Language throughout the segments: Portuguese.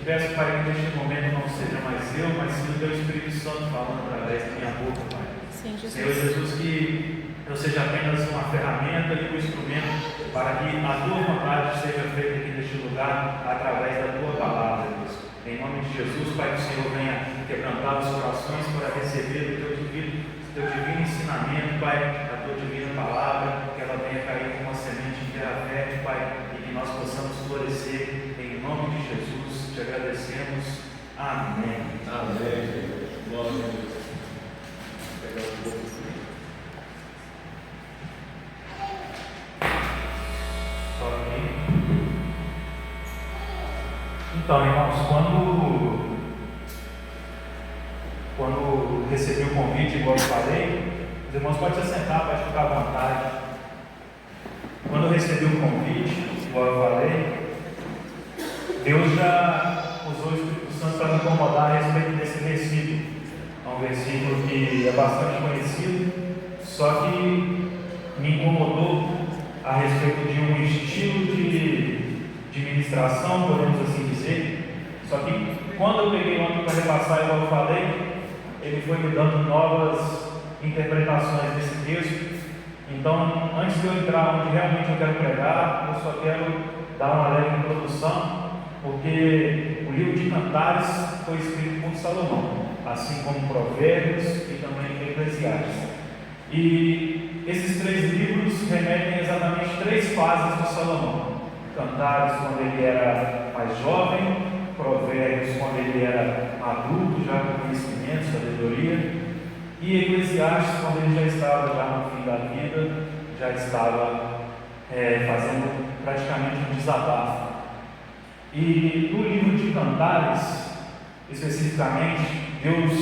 peço, Pai, que neste momento não seja mais eu, mas sim o Teu Espírito Santo falando através da minha boca, Pai. Sim, Jesus. Senhor Jesus, que eu seja apenas uma ferramenta e um instrumento para que a Tua vontade seja feita aqui neste lugar através da Tua palavra, Deus. Em nome de Jesus, Pai, que o Senhor venha quebrantar os corações para receber o Teu divino ensinamento, Pai, a Tua divina palavra, que ela venha cair como uma semente em terra fértil, Pai, e que nós possamos florescer. Em nome de Jesus, te agradecemos. Amém. Amém. Glória a Deus. Pegar um pouco assim. Só aqui. Então, irmãos, quando recebi o convite, igual eu falei, os irmãos podem se sentar, pode ficar à vontade. Quando eu recebi o convite, igual eu falei, Deus já usou o Espírito Santo para me incomodar a respeito desse versículo. É um versículo que é bastante conhecido, só que me incomodou a respeito de um estilo de ministração, podemos assim dizer. Só que quando eu peguei ontem para repassar, igual eu falei, ele foi me dando novas interpretações desse texto. Então, antes de eu entrar onde realmente eu quero pregar, eu só quero dar uma leve introdução, porque o livro de Cantares foi escrito por Salomão, assim como Provérbios e também Eclesiastes. E esses três livros remetem exatamente três fases de Salomão: Cantares, quando ele era mais jovem; Provérbios, quando ele era adulto, já com conhecimento, sabedoria; e Eclesiastes, quando ele já estava já no fim da vida, já estava fazendo praticamente um desabafo. E no livro de Cantares, especificamente, Deus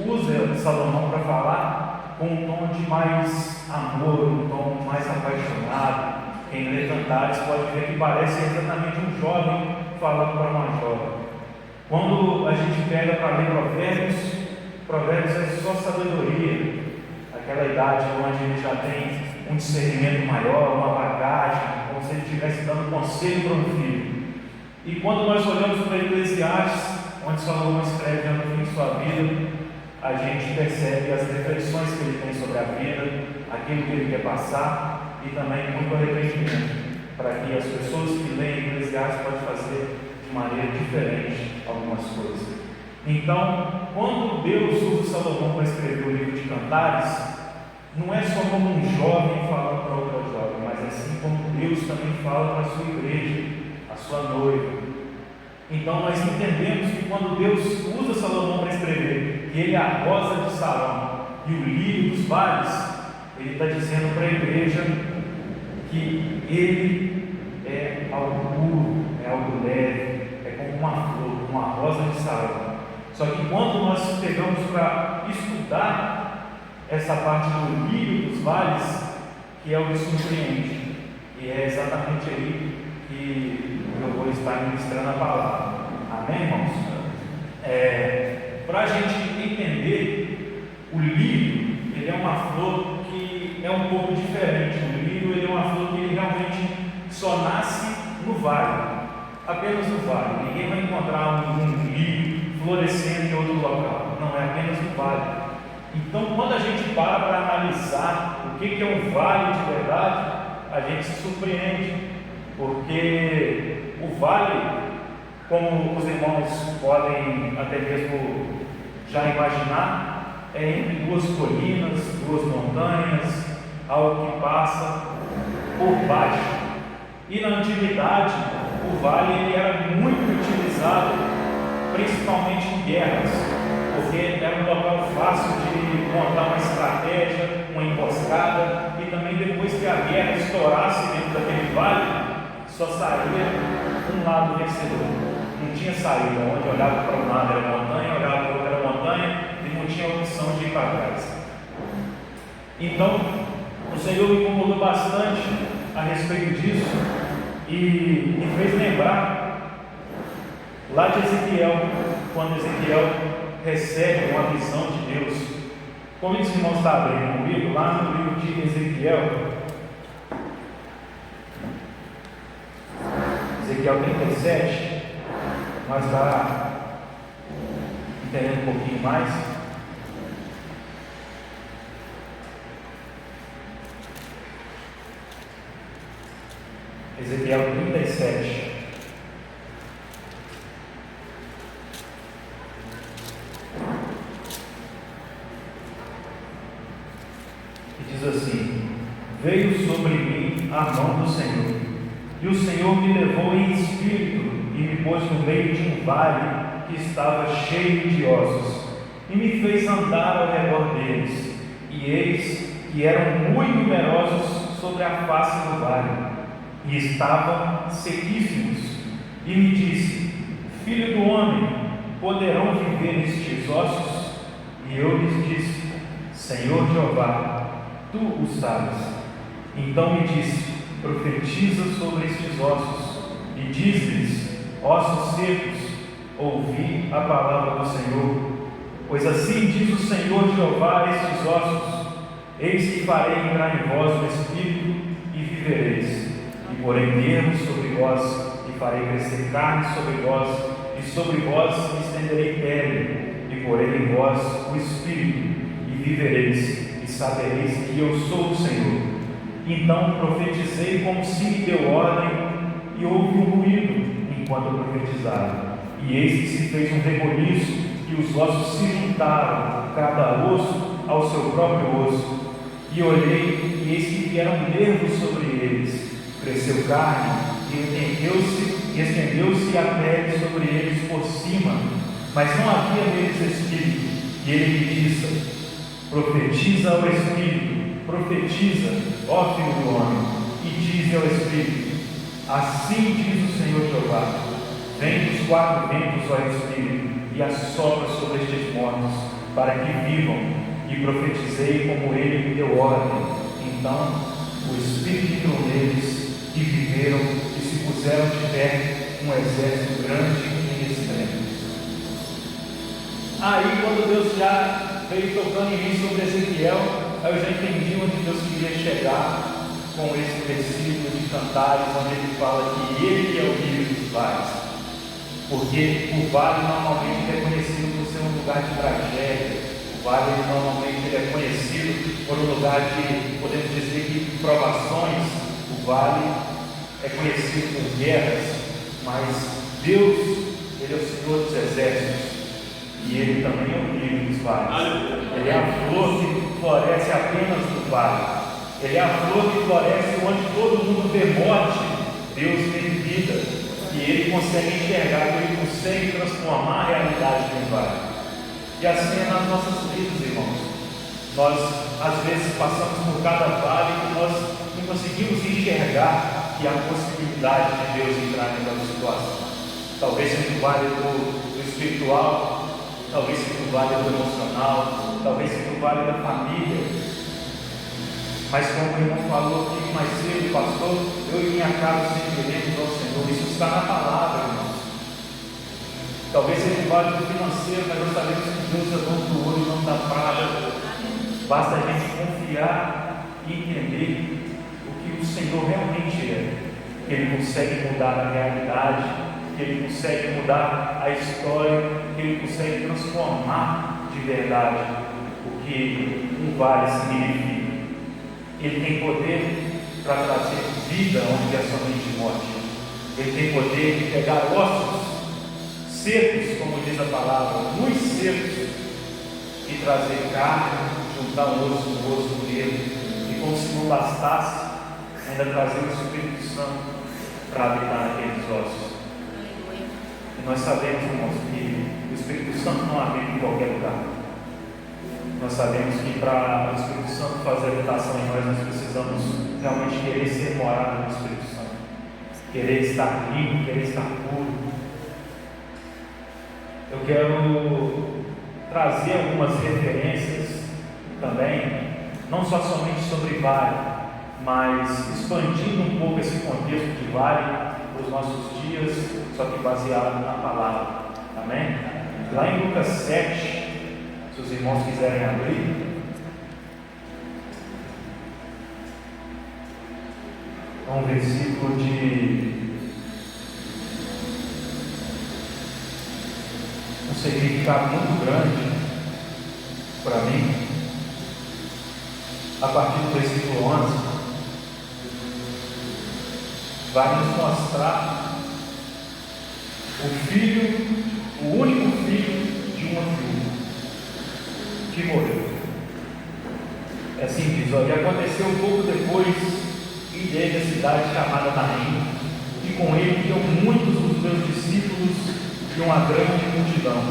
usa Salomão para falar com um tom de mais amor, um tom mais apaixonado. Quem lê Cantares pode ver que parece exatamente um jovem falando para uma jovem. Quando a gente pega para ler Provérbios é só sabedoria, aquela idade onde ele já tem um discernimento maior, uma bagagem, como se ele estivesse dando conselho para um filho. E quando nós olhamos para Eclesiastes, onde Salomão escreve já no fim de sua vida, a gente percebe as reflexões que ele tem sobre a vida, aquilo que ele quer passar, e também muito arrependimento, para que as pessoas que leem Eclesiastes possam fazer de maneira diferente algumas coisas. Então, quando Deus usa Salomão para escrever o livro de Cantares, não é só como um jovem falando para outra jovem, mas assim como Deus também fala para a sua igreja, a sua noiva. Então nós entendemos que quando Deus usa Salomão para escrever que ele é a rosa de Sarão e o lírio dos vales, ele está dizendo para a igreja que ele é algo puro, é algo leve, é como uma flor, uma rosa de Sarão. Só que quando nós pegamos para estudar essa parte do lírio dos vales, que é o que surpreende, e é exatamente aí que eu vou estar ministrando a palavra. Amém, irmãos? Para a gente entender, o lírio, ele é uma flor que é um pouco diferente. O lírio, ele é uma flor que ele realmente só nasce no vale, apenas no vale. Ninguém vai encontrar um lírio florescendo em outro local, não, é apenas no vale. Então, quando a gente para analisar o que é um vale de verdade, a gente se surpreende, porque o vale, como os irmãos podem até mesmo já imaginar, é entre duas colinas, duas montanhas, algo que passa por baixo. E na antiguidade, o vale ele era muito utilizado, principalmente em guerras, porque era um local fácil de montar uma estratégia, uma emboscada, e também depois que a guerra estourasse dentro daquele vale, só saía um lado vencedor, não tinha saída. Onde olhava para um lado era montanha, olhava para o outro era montanha, e não tinha opção de ir para trás. Então, o Senhor me incomodou bastante a respeito disso, e me fez lembrar lá de Ezequiel, quando Ezequiel recebe uma visão de Deus. Como os irmãos estão abrindo comigo, lá no livro de Ezequiel, Ezequiel 37, mas está entendendo um pouquinho mais. Ezequiel 37. E diz assim: veio sobre mim a mão do Senhor, e o Senhor me levou em espírito e me pôs no meio de um vale que estava cheio de ossos, e me fez andar ao redor deles, e eis que eram muito numerosos sobre a face do vale, e estavam sequíssimos. E me disse: filho do homem, poderão viver estes ossos? E eu lhes disse: Senhor Jeová, tu o sabes. Então me disse: profetiza sobre estes ossos, e diz-lhes: ossos secos, ouvi a palavra do Senhor. Pois assim diz o Senhor Jeová a estes ossos: eis que farei entrar em vós o Espírito, e vivereis. E porei nervos sobre vós, e farei crescer carne sobre vós, e sobre vós estenderei pele, e porei em vós o Espírito, e vivereis, e sabereis que eu sou o Senhor. Então profetizei como se me deu ordem, e houve um ruído enquanto eu profetizava. E eis que se fez um reboliço, e os ossos se juntaram, cada osso ao seu próprio osso. E olhei, e eis que vieram nervos sobre eles. Cresceu carne, e estendeu-se a pele sobre eles por cima, mas não havia neles espírito. E ele me disse: profetiza ao Espírito, profetiza, ó filho do homem, e diz ao Espírito: assim diz o Senhor Jeová: vem dos quatro ventos, ó Espírito, e assopra sobre estes mortos, para que vivam. E profetizei como ele me deu ordem. Então o Espírito entrou neles, e viveram, e se puseram de pé um exército grande em extremo. Aí, quando Deus já veio tocando em mim sobre Ezequiel, aí eu já entendi onde Deus queria chegar com esse versículo de Cantares, onde ele fala que ele é o rio dos vales. Porque o vale normalmente é conhecido por ser um lugar de tragédia. O vale normalmente é conhecido por um lugar de, podemos dizer que provações. O vale é conhecido por guerras, mas Deus, ele é o Senhor dos exércitos, e ele também é o rio dos vales. Ele é a flor que floresce apenas no vale. Ele é a flor que floresce onde todo mundo vê morte, Deus tem vida, e ele consegue enxergar, ele consegue transformar a realidade do vale. E assim é nas nossas vidas, irmãos. Nós às vezes passamos por cada vale e nós não conseguimos enxergar que há possibilidade de Deus entrar naquela situação. Talvez seja o vale do espiritual, talvez seja o vale do emocional, talvez seja o vale da família. Mas como o irmão falou aqui mais cedo, pastor, eu e minha casa sempre queremos ao Senhor. Isso está na palavra, irmãos. Talvez seja o vale do financeiro, mas nós sabemos que Deus é dono do ouro e não da prata. Basta a gente confiar e entender o que o Senhor realmente é. Que Ele consegue mudar a realidade, que Ele consegue mudar a história, que Ele consegue transformar de verdade o que um vale significa. Ele tem poder para trazer vida onde é somente morte. Ele tem poder de pegar ossos secos, como diz a palavra, muito secos, e trazer carne, juntar um osso no osso dele, e como se não bastasse, ainda trazer o Espírito Santo para habitar naqueles ossos. E nós sabemos, irmãos, que o Espírito Santo não habita em qualquer lugar. Nós sabemos que para o Espírito Santo fazer habitação em nós precisamos realmente querer ser morada no Espírito Santo, querer estar limpo, querer estar puro. Eu quero trazer algumas referências também, não só somente sobre vale, mas expandindo um pouco esse contexto de vale para os nossos dias, só que baseado na palavra. Amém? Lá em Lucas 7, se os irmãos quiserem abrir, é um versículo de significado muito grande para mim, a partir do versículo 11, vai nos mostrar o filho, o único filho de uma viúva que morreu. É assim diz, olha, aconteceu um pouco depois, e dele a cidade chamada Naim, e com ele iam muitos dos meus discípulos e uma grande multidão.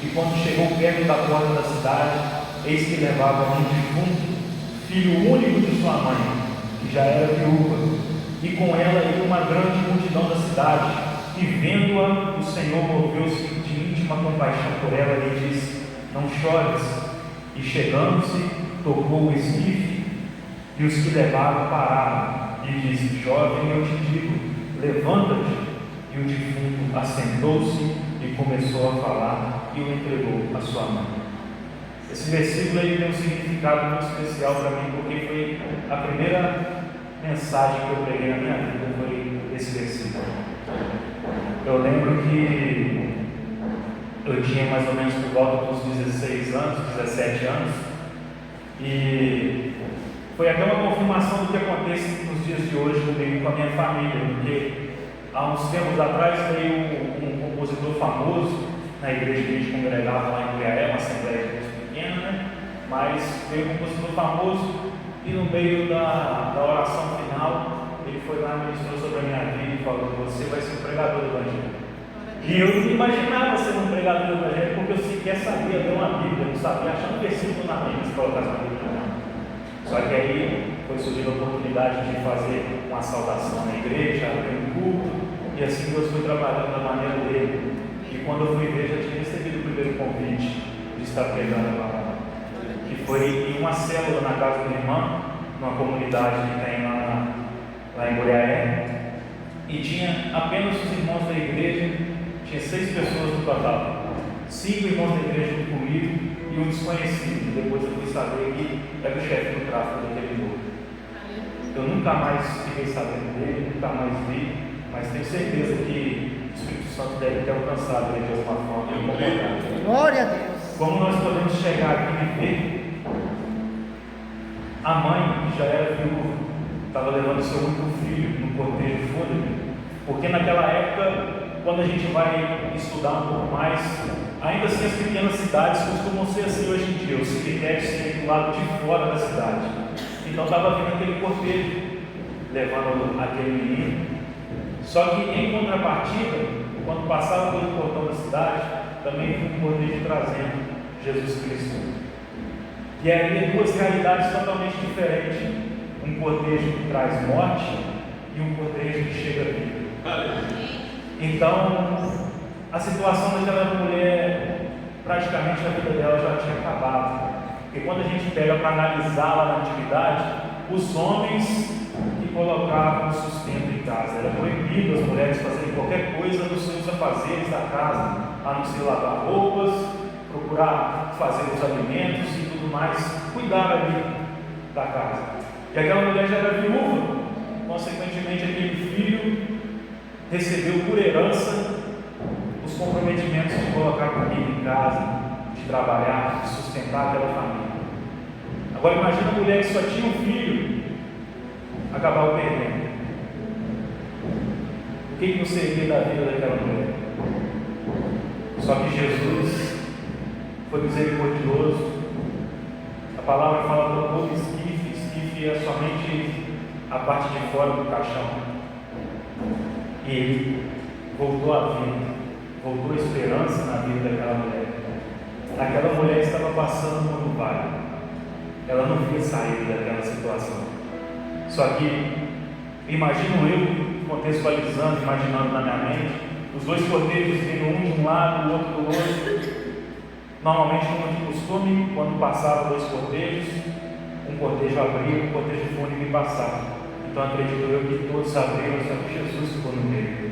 E quando chegou perto da porta da cidade, eis que levava um defunto, filho único de sua mãe, que já era viúva, e com ela ia uma grande multidão da cidade, e vendo-a, o Senhor moveu-se de íntima compaixão por ela e disse: não chores. E chegando-se, tocou o esquife, e os que levavam pararam, e disse: jovem, eu te digo, levanta-te. E o defunto assentou-se e começou a falar, e o entregou à sua mãe. Esse versículo aí tem um significado muito especial para mim, porque foi a primeira mensagem que eu preguei na minha vida, foi esse versículo. Eu lembro que eu tinha mais ou menos por volta dos 16 anos, 17 anos, e foi até uma confirmação do que acontece nos dias de hoje comigo, com a minha família, porque há uns tempos atrás veio um compositor famoso na igreja que a gente congregava lá em Goiânia, uma assembleia de Deus pequena, né? Mas veio um compositor famoso e no meio da oração final ele foi lá e ministrou sobre a minha vida e falou: você vai ser um pregador do evangelho. E eu não imaginava ser um pregador do evangelho, porque eu sequer sabia ler uma Bíblia, eu não sabia achar um versículo na Bíblia se colocasse uma Bíblia na mão. Só que aí foi surgindo a oportunidade de fazer uma saudação na igreja, abrir um culto, e assim Deus foi trabalhando da maneira dele. E quando eu fui ver, já tinha recebido o primeiro convite de estar pregando a palavra, que foi em uma célula na casa do irmão, numa comunidade que tem lá em Goiânia, e tinha apenas os irmãos da igreja, tinha 6 pessoas no total, 5 irmãos da igreja junto comigo e um desconhecido. Depois eu fui saber que era o chefe do tráfico daquele lugar. Eu nunca mais fiquei sabendo dele, nunca mais vi, mas tenho certeza que o Espírito Santo deve ter alcançado ele de alguma forma e incomodado. Glória a Deus. Como nós podemos chegar aqui e ver a mãe, que já era viúva, estava levando seu único filho no cortejo fúnebre, porque naquela época, quando a gente vai estudar um pouco mais, ainda assim as pequenas cidades costumam ser assim hoje em dia, os cemitérios serem do lado de fora da cidade. Então estava vindo aquele cortejo levando aquele menino, só que em contrapartida, quando passava pelo portão da cidade, também foi um cortejo trazendo Jesus Cristo. E aí duas realidades totalmente diferentes, um cortejo que traz morte e um cortejo que chega à vida. Então, a situação daquela mulher, praticamente a vida dela já tinha acabado. Porque quando a gente pega para analisar lá na antiguidade, os homens que colocavam o sustento em casa, era proibido as mulheres fazerem qualquer coisa nos seus afazeres da casa, a não ser lavar roupas, procurar fazer os alimentos e tudo mais, cuidar ali da casa. E aquela mulher já era viúva, consequentemente aquele filho recebeu por herança os comprometimentos de colocar comida em casa, de trabalhar, de sustentar aquela família. Agora imagina a mulher que só tinha um filho, acabar o perdendo. O que não seria da vida daquela mulher? Só que Jesus foi misericordioso. A palavra fala do povo esquife. Esquife é somente a parte de fora do caixão. E ele voltou à vida, voltou a esperança na vida daquela mulher. Aquela mulher estava passando por um vale, ela não via saída daquela situação. Só que, imagino eu, contextualizando, imaginando na minha mente, os dois cordeiros vindo um de um lado, o outro do outro. Normalmente, como de costume, quando passavam dois cordeiros, um cortejo abria, um cortejo fúnebre passava. Então acredito eu que todos abriram, só que Jesus ficou no meio.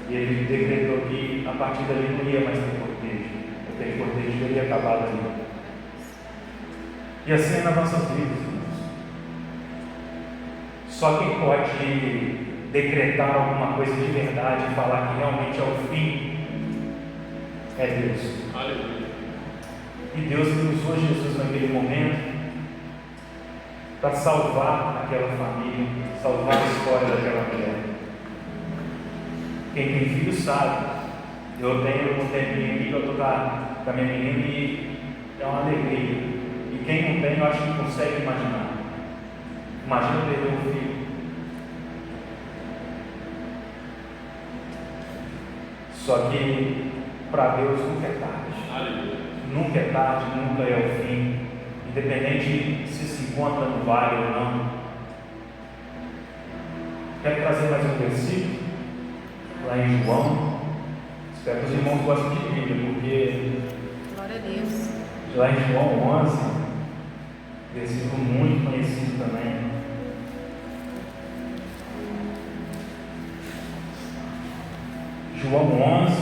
E ele decretou que a partir dali não ia mais ter cortejo. Aquele cortejo teria acabado ali. E assim é nas nossas vidas, irmãos. Só quem pode decretar alguma coisa de verdade e falar que realmente é o fim é Deus. Aleluia. E Deus usou Jesus naquele momento para salvar aquela família, salvar a história daquela mulher. Quem tem filho sabe. Eu tenho um tempinho aqui que eu estou com a minha menina e é uma alegria. E quem não tem, eu acho que não consegue imaginar. Imagina perder um filho. Só que para Deus nunca é tarde. Aleluia. Nunca é tarde, nunca é o fim. Independente se encontra no vale ou não. Quero trazer mais um versículo, lá em João. Espero que os irmãos gostem de Bíblia, porque Glória a Deus. lá em João 11, versículo muito conhecido também. João 11,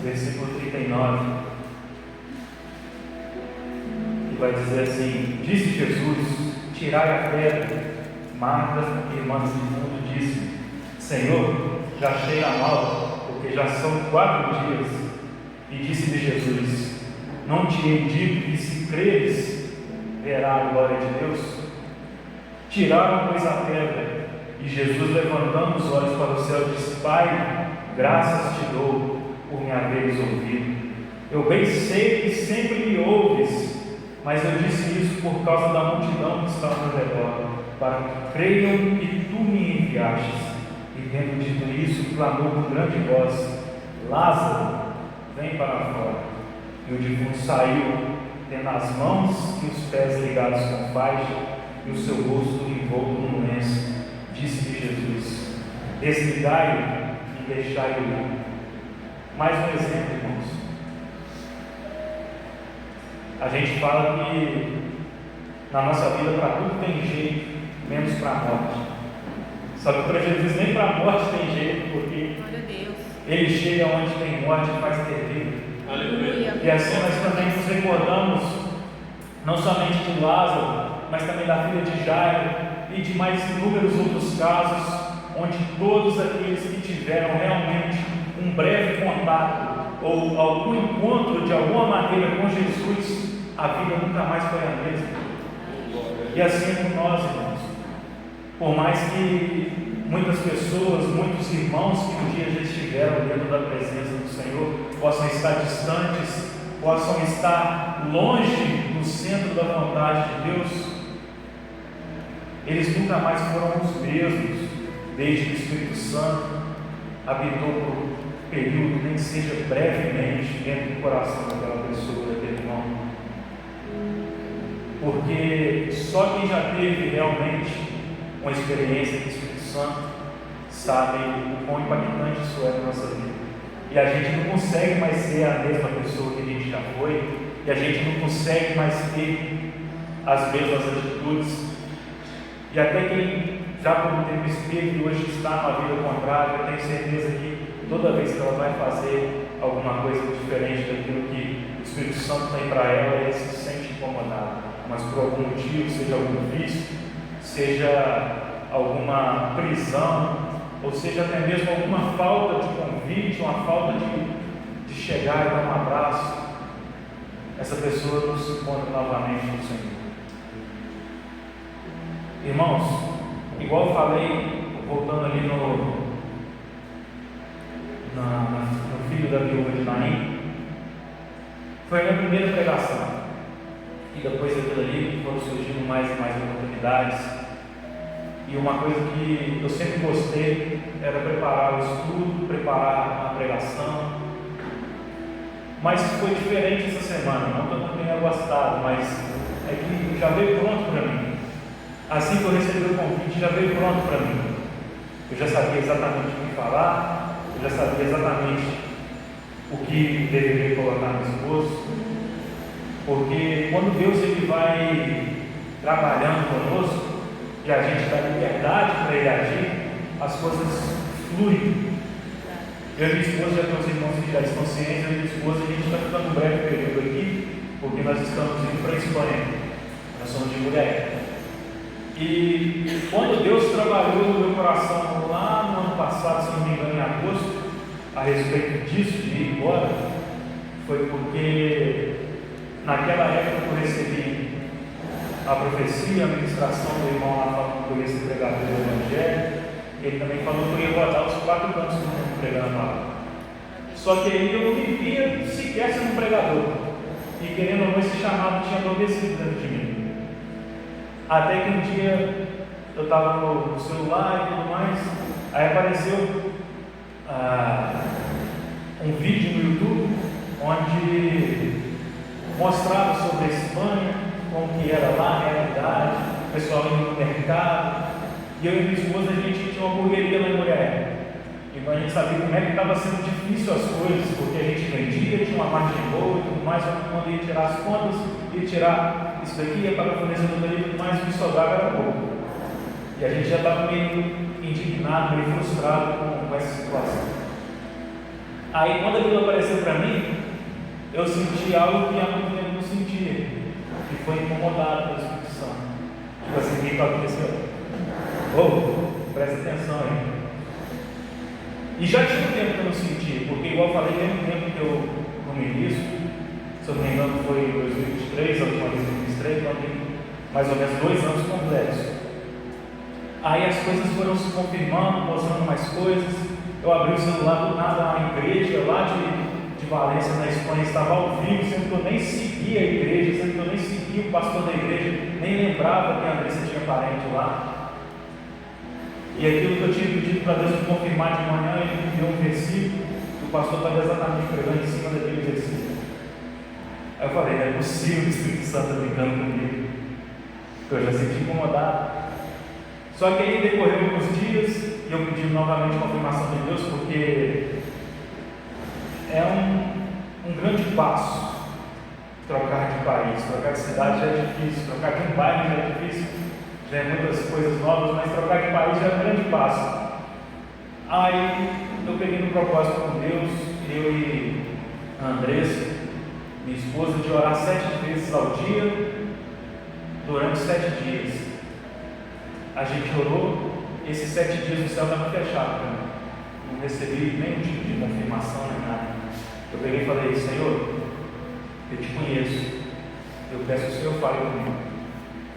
versículo 39. E vai dizer assim: disse Jesus, tirai a pedra. Marta, irmã do mundo, disse: Senhor, já cheira mal, porque já são 4 dias. E disse-lhe Jesus: não te hei dito que se creres, verá a glória de Deus? Tiraram, pois, a pedra. E Jesus, levantando os olhos para o céu, disse: Pai, graças te dou por me haveres ouvido. Eu bem sei que sempre me ouves, mas eu disse isso por causa da multidão que está ao meu redor, para que creiam que tu me enviastes. E tendo dito isso, clamou com grande voz: Lázaro, vem para fora. E o defunto saiu, tendo as mãos e os pés ligados com faixa, e o seu rosto envolto num lenço. Disse-lhe Jesus: desligai-o e deixai-o ir. Mais um exemplo, irmãos. A gente fala que na nossa vida para tudo tem jeito, menos para a morte. Só que para Jesus nem para a morte tem jeito, porque Glória a Deus. Ele chega onde tem morte e faz ter vida. Aleluia. E assim nós também nos recordamos não somente de Lázaro, mas também da filha de Jairo e de mais inúmeros outros casos, onde todos aqueles que tiveram realmente um breve contato ou algum encontro de alguma maneira com Jesus, a vida nunca mais foi a mesma. E assim é com nós, irmãos. Por mais que muitas pessoas, muitos irmãos que um dia já estiveram dentro da presença do Senhor, possam estar distantes, possam estar longe do centro da vontade de Deus, eles nunca mais foram os mesmos, desde que o Espírito Santo habitou por um período, nem que seja brevemente, dentro do coração daquela pessoa, daquele irmão. Porque só quem já teve realmente uma experiência com o Espírito Santo sabe o quão impactante isso é na nossa vida. E a gente não consegue mais ser a mesma pessoa que a gente já foi, e a gente não consegue mais ter as mesmas atitudes. E até quem já por um tempo esteve e hoje está numa vida contrária, eu tenho certeza que toda vez que ela vai fazer alguma coisa diferente daquilo que o Espírito Santo tem para ela, ela se sente incomodada. Mas por algum motivo, seja algum vício, seja alguma prisão, ou seja até mesmo alguma falta de convite, uma falta de chegar e dar um abraço, essa pessoa não se encontra novamente no Senhor. Irmãos, igual eu falei, voltando ali no filho da viúva de Naim, foi a minha primeira pregação. E depois daquilo ali foram surgindo mais e mais oportunidades. E uma coisa que eu sempre gostei era preparar o estudo, preparar a pregação. Mas foi diferente essa semana, não que eu não tenha gostado, mas é que já veio pronto para mim. Assim que eu recebi o convite, já veio pronto para mim. Eu já sabia exatamente o que falar, eu já sabia exatamente o que deveria colocar no esboço. Porque quando Deus ele vai trabalhando conosco e a gente dá liberdade para Ele agir, as coisas fluem. Eu e minha esposa, já tem os irmãos que já estão cientes, eu e minha esposa, a gente está ficando um breve período aqui, porque nós estamos indo para a Espanha. Nós somos de mulher. E quando Deus trabalhou no meu coração lá no ano passado, se não me engano, em agosto, a respeito disso, de ir embora, foi porque naquela época que eu recebi a profecia, a ministração do irmão lá falando que eu ia ser pregador do Evangelho, ele também falou que eu ia rodar os 4 cantos do mundo pregando a palavra. Só que aí eu não vivia sequer sendo um pregador, e querendo ou não, esse chamado tinha adormecido dentro de mim. Até que um dia eu estava no celular e tudo mais, aí apareceu um vídeo no YouTube onde mostrava sobre a Espanha, como que era lá a realidade, o pessoal indo no mercado, e eu e minha esposa, a gente tinha uma hamburgueria lá em Moriaé. Então a gente sabia como é que estava sendo difícil as coisas, porque a gente vendia, tinha uma margem boa e tudo mais, só que quando ia tirar as contas, ia tirar isso daqui, ia pagar a fornecedora e tudo mais, o que sobrava era pouco. E a gente já estava meio indignado, meio frustrado com essa situação. Aí quando aquilo apareceu para mim, eu senti algo que há muito tempo não sentia, que foi incomodado pelo Espírito Santo. Tipo assim, o que está acontecendo? Presta atenção aí. E já tinha um tempo que eu não sentia, porque igual eu falei, tem um tempo que eu comi isso, se eu não me engano foi em 2023, a última vez que eu fiz 3, então tem mais ou menos 2 anos completos. Aí as coisas foram se confirmando, mostrando mais coisas. Eu abri o celular do nada, a igreja lá de Valência, na Espanha, estava ao vivo, sendo que eu nem seguia a igreja, sendo que eu nem seguia o pastor da igreja, nem lembrava que a Andressa tinha parente lá. E aquilo que eu tinha pedido para Deus me confirmar de manhã, ele me deu um versículo, e o pastor estava exatamente pregando em cima daquele versículo. Aí eu falei, não é possível que o Espírito Santo está brincando comigo, porque eu já senti incomodado. Só que aí decorreu alguns dias, e eu pedi novamente confirmação de Deus, porque é um grande passo trocar de país, trocar de cidade já é difícil, trocar de um bairro já é difícil, já é muitas coisas novas, mas trocar de país já é um grande passo. Aí eu peguei no propósito com Deus, eu e a Andressa, minha esposa, de orar 7 vezes ao dia, durante 7 dias. A gente orou, esses 7 dias o céu estava fechado para mim, não recebi nenhum tipo de confirmação nem nada. Eu peguei e falei, Senhor, eu te conheço, eu peço que o Senhor fale comigo.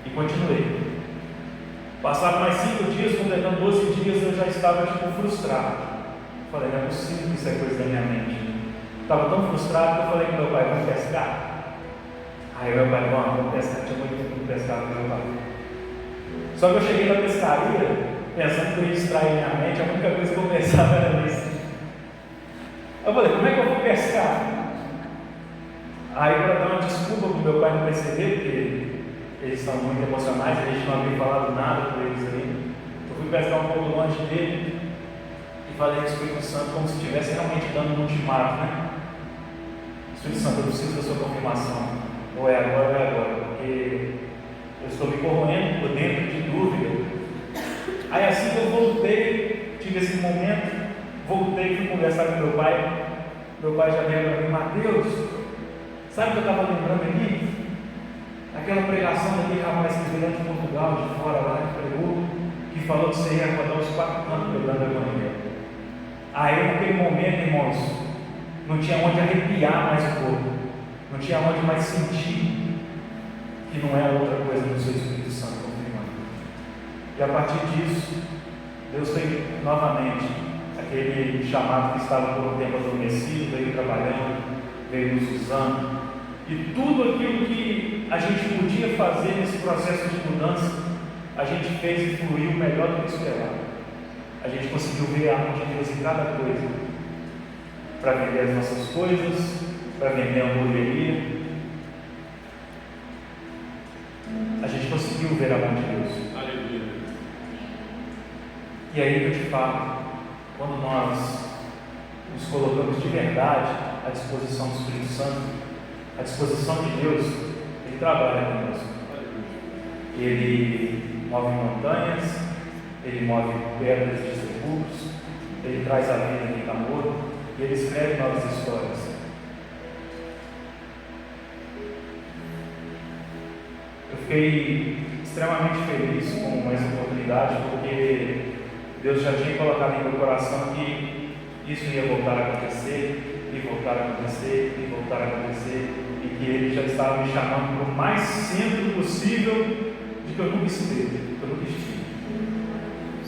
E continuei. Passaram mais 5 dias, completando 12 dias, eu já estava frustrado. Falei, não é possível que isso é coisa da minha mente. Estava tão frustrado que eu falei com meu pai, vamos pescar? Aí meu pai, vamos pescar, tinha muito tempo de pescar com meu pai. Só que eu cheguei na pescaria, pensando que eu ia distrair minha mente, a única coisa que eu pensava era isso. Eu falei, como é que eu vou pescar? Aí, para dar uma desculpa para o meu pai não perceber, porque eles são muito emocionais, a gente não havia falado nada com eles ainda. Eu fui pescar um pouco longe dele e falei com o Espírito Santo como se estivesse realmente dando um ultimato, né? Espírito Santo, eu preciso da sua confirmação. Ou é agora ou é agora, porque eu estou me corroendo por dentro de dúvida. Aí assim que eu voltei, tive esse momento, voltei e fui conversar com meu pai. Meu pai já veio para mim, Mateus, sabe o que eu estava lembrando aqui? Aquela pregação daquele rapaz que veio de Portugal, de fora lá, que pregou, que falou que você ia rodar os 4 cantos pregando o Evangelho. Aí naquele momento, irmãos, não tinha onde arrepiar mais o corpo, não tinha onde mais sentir que não era outra coisa do seu Espírito Santo confirmando. E a partir disso, Deus fez novamente aquele chamado que estava por um tempo adormecido, veio trabalhando, veio nos usando. E tudo aquilo que a gente podia fazer nesse processo de mudança, a gente fez e fluiu melhor do que esperava. A gente conseguiu ver a mão de Deus em cada coisa, para vender as nossas coisas, para vender a hamburgueria. A gente conseguiu ver a mão de Deus. Aleluia. E aí que eu te falo, quando nós nos colocamos de verdade à disposição do Espírito Santo, à disposição de Deus, Ele trabalha conosco. Ele move montanhas, Ele move pedras de sepulcros, Ele traz a vida em quem está morto, e Ele escreve novas histórias. Eu fiquei extremamente feliz com essa oportunidade, porque Deus já tinha colocado em meu coração que isso ia voltar a acontecer, e voltar a acontecer, e voltar a acontecer, e que Ele já estava me chamando para o mais centro possível de que eu nunca esteve, que eu nunca estive.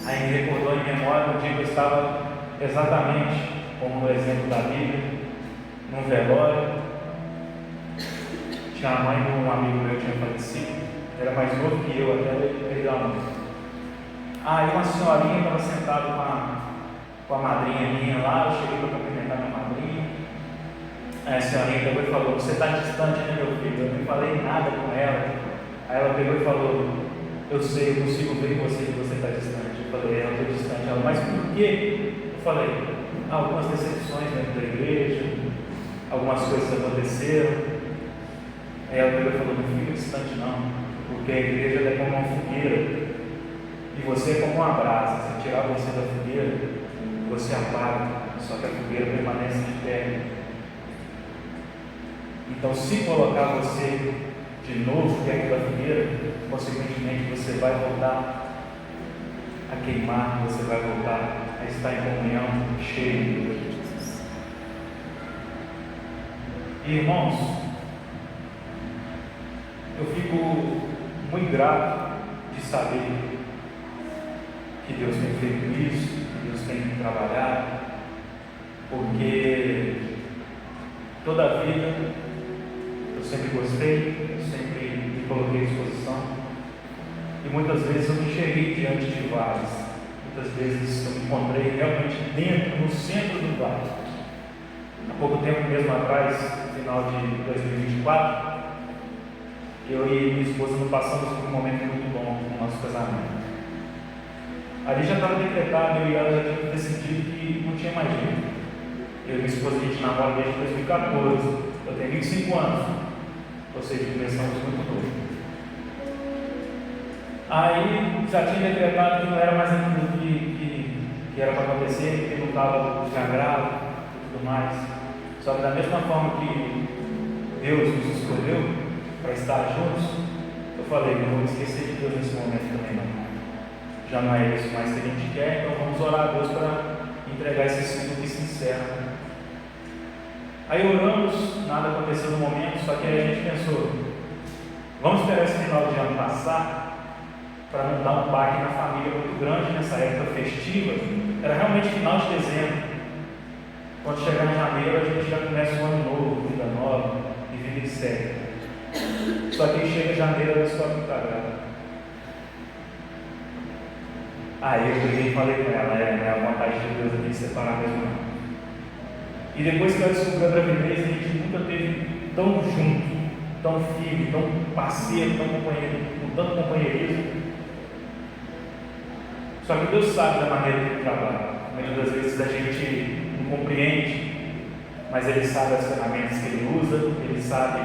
Aí me recordou em memória um dia que eu estava exatamente como no exemplo da Bíblia, num velório. Tinha a mãe de um amigo meu que tinha falecido, era mais novo que eu, até ele perdeu a mãe. Aí uma senhorinha estava sentada com a madrinha minha lá, eu cheguei para cumprimentar minha madrinha. Aí a senhorinha pegou e falou: você está distante, né, meu filho? Eu não falei nada com ela. Aí ela pegou e falou: eu sei, eu consigo ver em você que você está distante. Eu falei: eu estou distante. Ela: mas por quê? Eu falei: algumas decepções dentro da igreja, algumas coisas aconteceram. Aí ela pegou e falou: não fica distante não, porque a igreja é como uma fogueira, e você é como uma brasa. Se tirar você da fogueira, você apaga, só que a fogueira permanece de pé. Então, se colocar você de novo perto da fogueira, consequentemente você vai voltar a queimar, você vai voltar a estar em comunhão, cheio de Deus. E, irmãos, eu fico muito grato de saber que Deus tem feito isso, que Deus tem trabalhado, porque toda a vida eu sempre gostei, eu sempre me coloquei à disposição, e muitas vezes eu me cheguei diante de vales, muitas vezes eu me encontrei realmente dentro, no centro do vale. Há pouco tempo mesmo atrás, no final de 2024, eu e minha esposa não passamos por um momento muito bom no nosso casamento. Ali já estava decretado, eu e ela já tínhamos decidido que não tinha mais jeito. Eu e minha esposa, a gente namora desde 2014, eu tenho 25 anos, ou seja, começamos muito novo. Aí já tinha decretado que não era mais aquilo que era para acontecer, que não estava de agrado e tudo mais. Só que da mesma forma que Deus nos escolheu para estar juntos, eu falei: não vou esquecer de Deus nesse momento também não. Já não é isso mais que a gente quer, então vamos orar a Deus para entregar esse ciclo que se encerra. Aí oramos, nada aconteceu no momento, só que aí a gente pensou: vamos esperar esse final de ano passar para não dar um baque na família muito grande nessa época festiva. Era realmente final de dezembro. Quando chegar em janeiro, a gente já começa um ano novo, vida nova e vida de série. Só que chega janeiro, ela descobre que está grávida. Aí eu peguei e falei com ela: é a vontade de Deus, eu tenho que separar mesmo não. E depois que ela descobriu a gravidez, a gente nunca teve tão junto, tão firme, tão parceiro, tão companheiro, com tanto companheirismo. Só que Deus sabe da maneira que Ele trabalha. Muitas das vezes a gente não compreende, mas Ele sabe as ferramentas que Ele usa, Ele sabe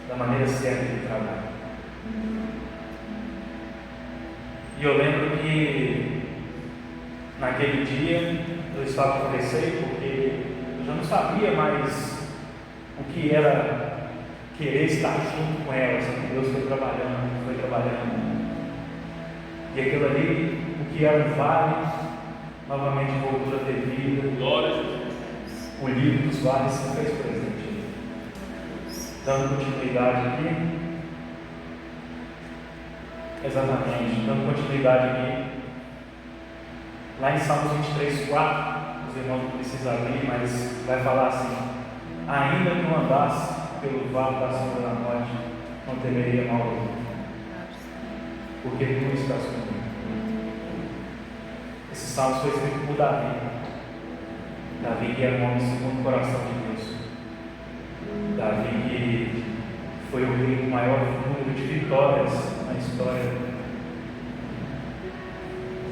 da maneira certa que Ele trabalha. E eu lembro que naquele dia eu estava com receio, porque eu já não sabia mais o que era querer estar junto com ela, só que Deus foi trabalhando. E aquilo ali, o que era um vale, novamente voltou a ter vida. Glória a Jesus. O livro dos vales se fez presente. Dando continuidade aqui. Exatamente, dando continuidade aqui. Lá em Salmos 23, 4, os irmãos não precisam abrir, mas vai falar assim: ainda que eu andasse pelo vale da sombra da morte, não temeria mal algum, porque tu estás comigo. Esse salmo foi escrito por Davi. Davi, que era um homem segundo o coração de Deus. Davi, que foi o rei com maior número de vitórias na história.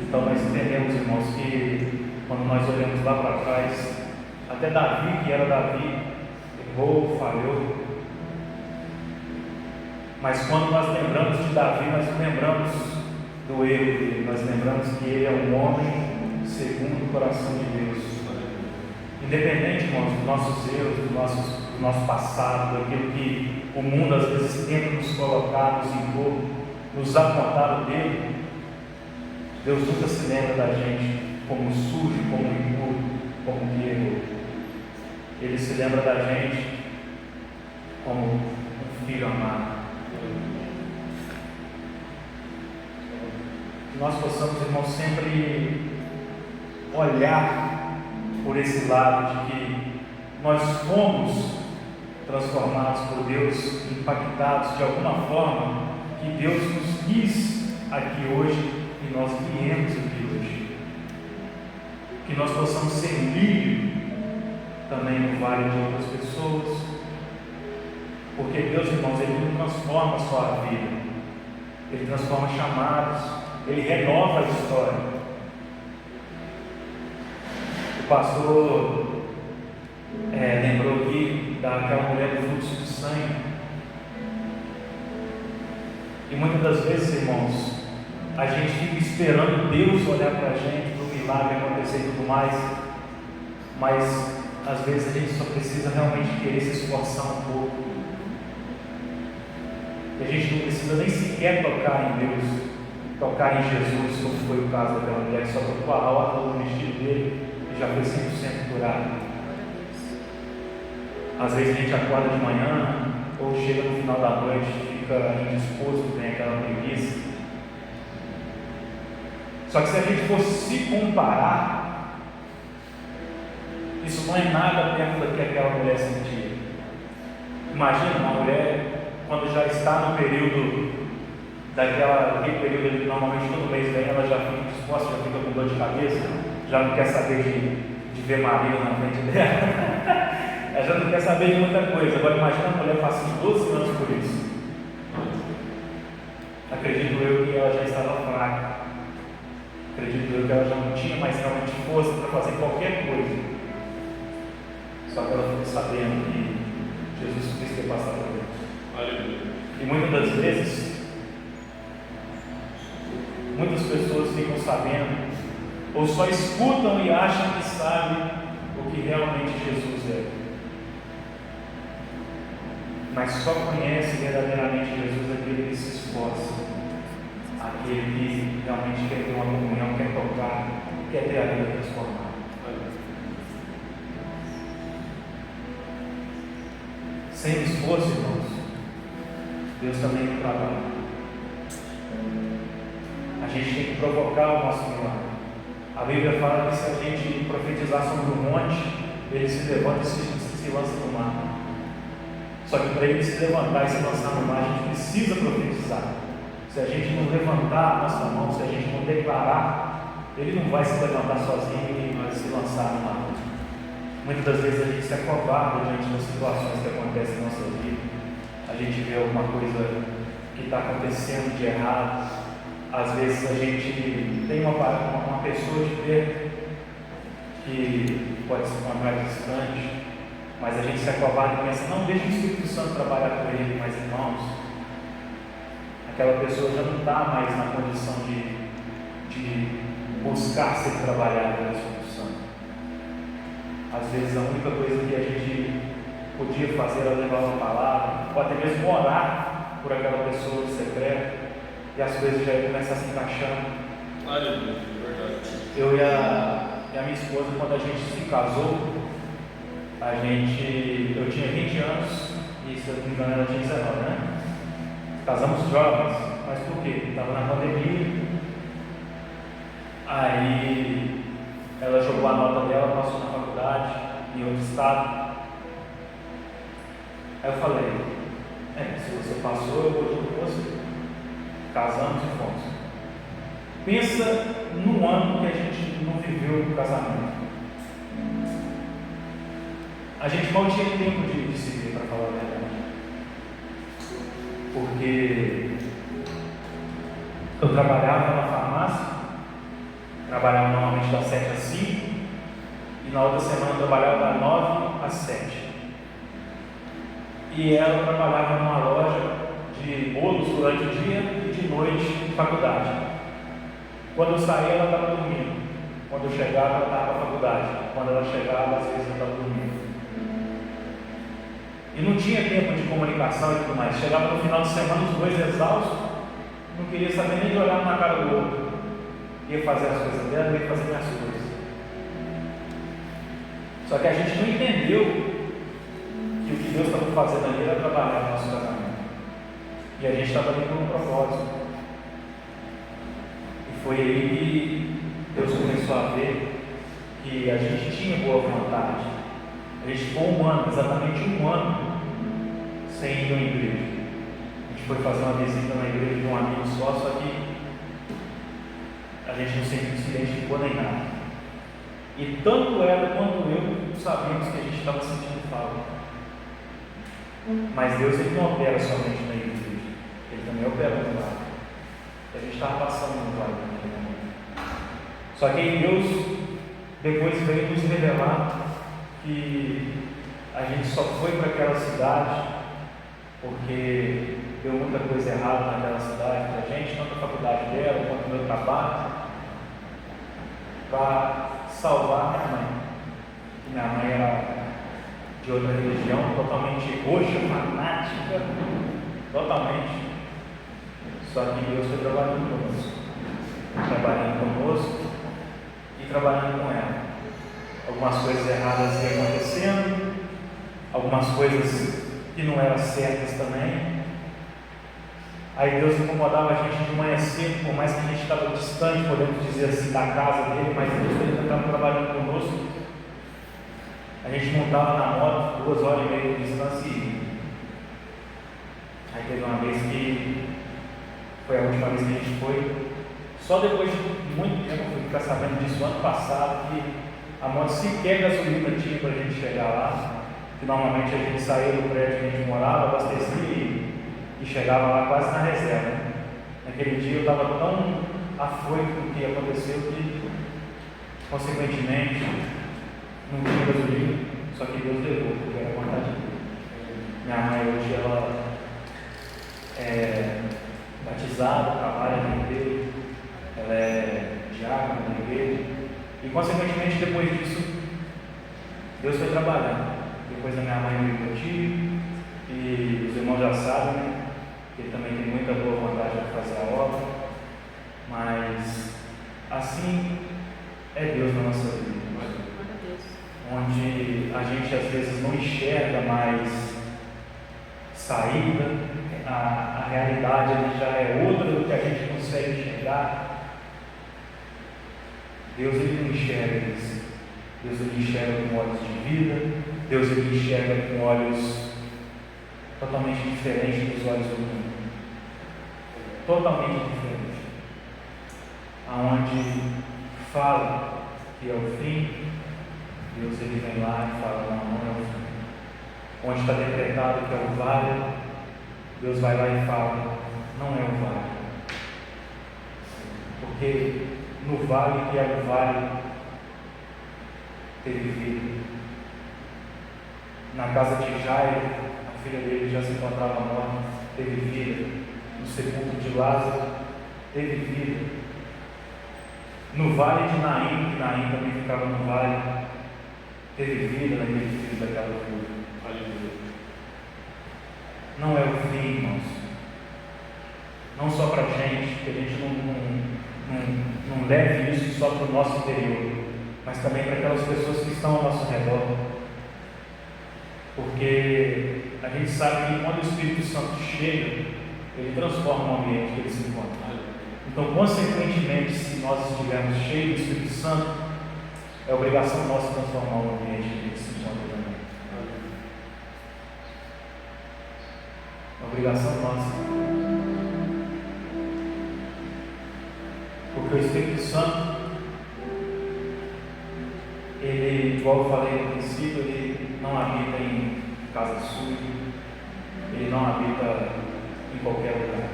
Então nós entendemos, irmãos, que quando nós olhamos lá para trás, até Davi, que era Davi, errou, falhou. Mas quando nós lembramos de Davi, nós não lembramos do erro dele, nós lembramos que ele é um homem segundo o coração de Deus. Independente, irmãos, dos nossos erros, do nosso passado, daquilo que o mundo às vezes tenta nos colocar, nos impor, nos apontar o dedo, Deus nunca se lembra da gente como sujo, como impuro, como que errou. Ele se lembra da gente como um filho amado. Que nós possamos, irmãos, sempre olhar por esse lado de que nós fomos transformados por Deus, impactados de alguma forma, que Deus nos quis aqui hoje e nós viemos aqui hoje. Que nós possamos servir também no vale de outras pessoas, porque Deus, irmãos, Ele não transforma só a vida, Ele transforma chamados, Ele renova a história. O pastor lembrou aqui daquela mulher do fluxo de sangue, e muitas das vezes, irmãos, a gente fica esperando Deus olhar para a gente, para o milagre acontecer e tudo mais, mas às vezes a gente só precisa realmente querer se esforçar um pouco. E a gente não precisa nem sequer tocar em Deus, tocar em Jesus, como foi o caso daquela mulher que só tocou a orla do vestido dele e já foi 100% curado. Às vezes a gente acorda de manhã ou chega no final da noite, fica indisposto, tem aquela preguiça. Só que se a gente for se comparar, isso não é nada perto do que aquela mulher sentia. Imagina uma mulher, quando já está no período, aquele período que normalmente todo mês vem, ela já fica disposta, já fica com dor de cabeça, já não quer saber de ver marido na frente dela, ela já não quer saber de muita coisa. Agora imagina a mulher passando 12 anos por isso. Acredito eu que ela já estava fraca, acredito eu que ela já não tinha mais realmente força para fazer qualquer coisa. Só que ela ficou sabendo que Jesus Cristo ia passar por isso. E muitas das vezes, muitas pessoas ficam sabendo, ou só escutam e acham que sabem o que realmente Jesus é. Mas só conhece verdadeiramente Jesus aquele que se esforça, aquele que realmente quer ter uma comunhão, quer tocar, quer ter a vida transformada. Sem esforço, irmãos, Deus também não trabalha. A gente tem que provocar o nosso milagre. A Bíblia fala que se a gente profetizar sobre um monte, ele se levanta e se lança no mar. Só que para ele se levantar e se lançar no mar, a gente precisa profetizar. Se a gente não levantar a nossa mão, se a gente não declarar, ele não vai se levantar sozinho e vai se lançar no mar. Muitas das vezes a gente se acovarda diante das situações que acontecem na nossa vida. A gente vê alguma coisa que está acontecendo de errado. Às vezes a gente tem uma pessoa de perto que pode se encontrar distante, mas a gente se acovarda e pensa, não, deixa o Espírito Santo trabalhar com ele. Mas irmãos, aquela pessoa já não está mais na condição de buscar ser trabalhada pelo Espírito Santo. Às vezes a única coisa que a gente podia fazer era levar uma palavra, ou até mesmo orar por aquela pessoa de secreto, e as coisas já iam começar a se encaixando. Aleluia, verdade. Eu e a minha esposa, quando a gente se casou, eu tinha 20 anos e, se eu não me engano, ela tinha 19, né? Casamos jovens, mas por quê? Estava na pandemia. Aí ela jogou a nota dela, passou na faculdade, em outro estado. Aí eu falei, se você passou, eu vou junto com você. Casamos e fomos. Pensa no ano que a gente não viveu o casamento. A gente mal tinha tempo de se ver, para falar a verdade. Porque eu trabalhava na farmácia, trabalhava normalmente das 7 às 5, e na outra semana eu trabalhava das 9 às 7. E ela trabalhava numa loja de bolos durante o dia e de noite em faculdade. Quando eu saía, ela estava dormindo. Quando eu chegava, ela estava na faculdade. Quando ela chegava, às vezes eu estava dormindo. E não tinha tempo de comunicação e tudo mais. Chegava no final de semana, os dois exaustos, não queria saber nem de olhar na cara do outro. Ia fazer as coisas dela, ia fazer minhas coisas. Só que a gente não entendeu Deus estava fazendo ali era trabalhar no nosso casamento. E a gente estava ali por um propósito. E foi aí que Deus começou a ver que a gente tinha boa vontade. A gente ficou um ano, exatamente um ano, sem ir na igreja. A gente foi fazer uma visita na igreja de um amigo só que a gente não se identificou nem nada. E tanto ela quanto eu sabíamos que a gente estava sentindo falta. Mas Deus ele não opera somente na igreja, Ele também opera no vale. A gente estava passando no vale naquele momento. Só que aí Deus depois veio nos revelar que a gente só foi para aquela cidade porque deu muita coisa errada naquela cidade para a gente, tanto a faculdade dela quanto o meu trabalho, para salvar minha mãe. Minha mãe era de outra religião, totalmente roxa, fanática, totalmente. Só que Deus foi trabalhando conosco e trabalhando com ela. Algumas coisas erradas iam acontecendo, algumas coisas que não eram certas também. Aí Deus incomodava a gente de manhã cedo, por mais que a gente estava distante, podemos dizer assim, da casa dele, mas Deus ele estava trabalhando conosco. A gente montava na moto 2 horas e meia de distância e ia. Aí teve uma vez que foi a última vez que a gente foi. Só depois de muito tempo eu fui ficar sabendo disso ano passado, que a moto sequer gasolina tinha para a gente chegar lá. Que normalmente a gente saía do prédio que a gente morava, abastecia e chegava lá quase na reserva. Naquele dia eu estava tão afoito com o que aconteceu que, consequentemente, não tinha gasolina, só que Deus levou, porque era vontade de Deus. Minha mãe hoje ela é batizada, trabalha na igreja, ela é diácono na igreja, e consequentemente depois disso, Deus foi trabalhando. Depois da minha mãe veio meu tio, e os irmãos já sabem, né? Ele também tem muita boa vontade de fazer a obra, mas assim é Deus na nossa vida, onde a gente às vezes não enxerga mais saída, a realidade ali já é outra do que a gente consegue enxergar. Deus ele não enxerga isso. Deus ele enxerga com olhos de vida, Deus ele enxerga com olhos totalmente diferentes dos olhos do mundo. Totalmente diferente. Aonde fala que é o fim, Deus ele vem lá e fala, não é o fim. Onde está decretado que é o vale, Deus vai lá e fala, não é o vale. Porque no vale que é o vale, teve vida. Na casa de Jairo, a filha dele já se encontrava morta, teve vida. No sepulcro de Lázaro, teve vida. No vale de Naim, que Naim também ficava no vale, teve vida naquele filho daquela filha. Não é o fim, irmãos. Não só para a gente, que a gente não leve isso só para o nosso interior, mas também para aquelas pessoas que estão ao nosso redor. Porque a gente sabe que quando o Espírito Santo chega, ele transforma o ambiente que ele se encontra. Então, consequentemente, se nós estivermos cheios do Espírito Santo, é obrigação nossa transformar o ambiente que ele se encontra também. É obrigação nossa. Porque o Espírito Santo, ele, igual eu falei no princípio, ele não habita em casa suja, ele não habita em qualquer lugar.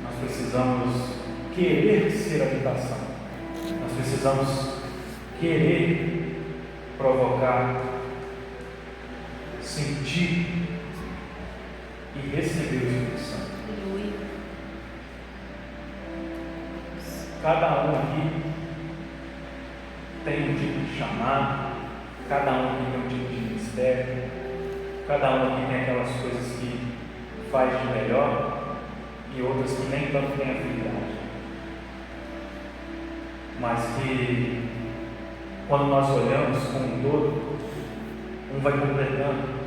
Nós precisamos querer ser habitação. Nós precisamos querer provocar, sentir e receber o Espírito Santo. Cada um aqui tem um tipo de chamado, cada um aqui tem um tipo de ministério, cada um aqui tem aquelas coisas que faz de melhor e outras que nem tanto têm afinidade. Mas que quando nós olhamos como um todo, um vai completando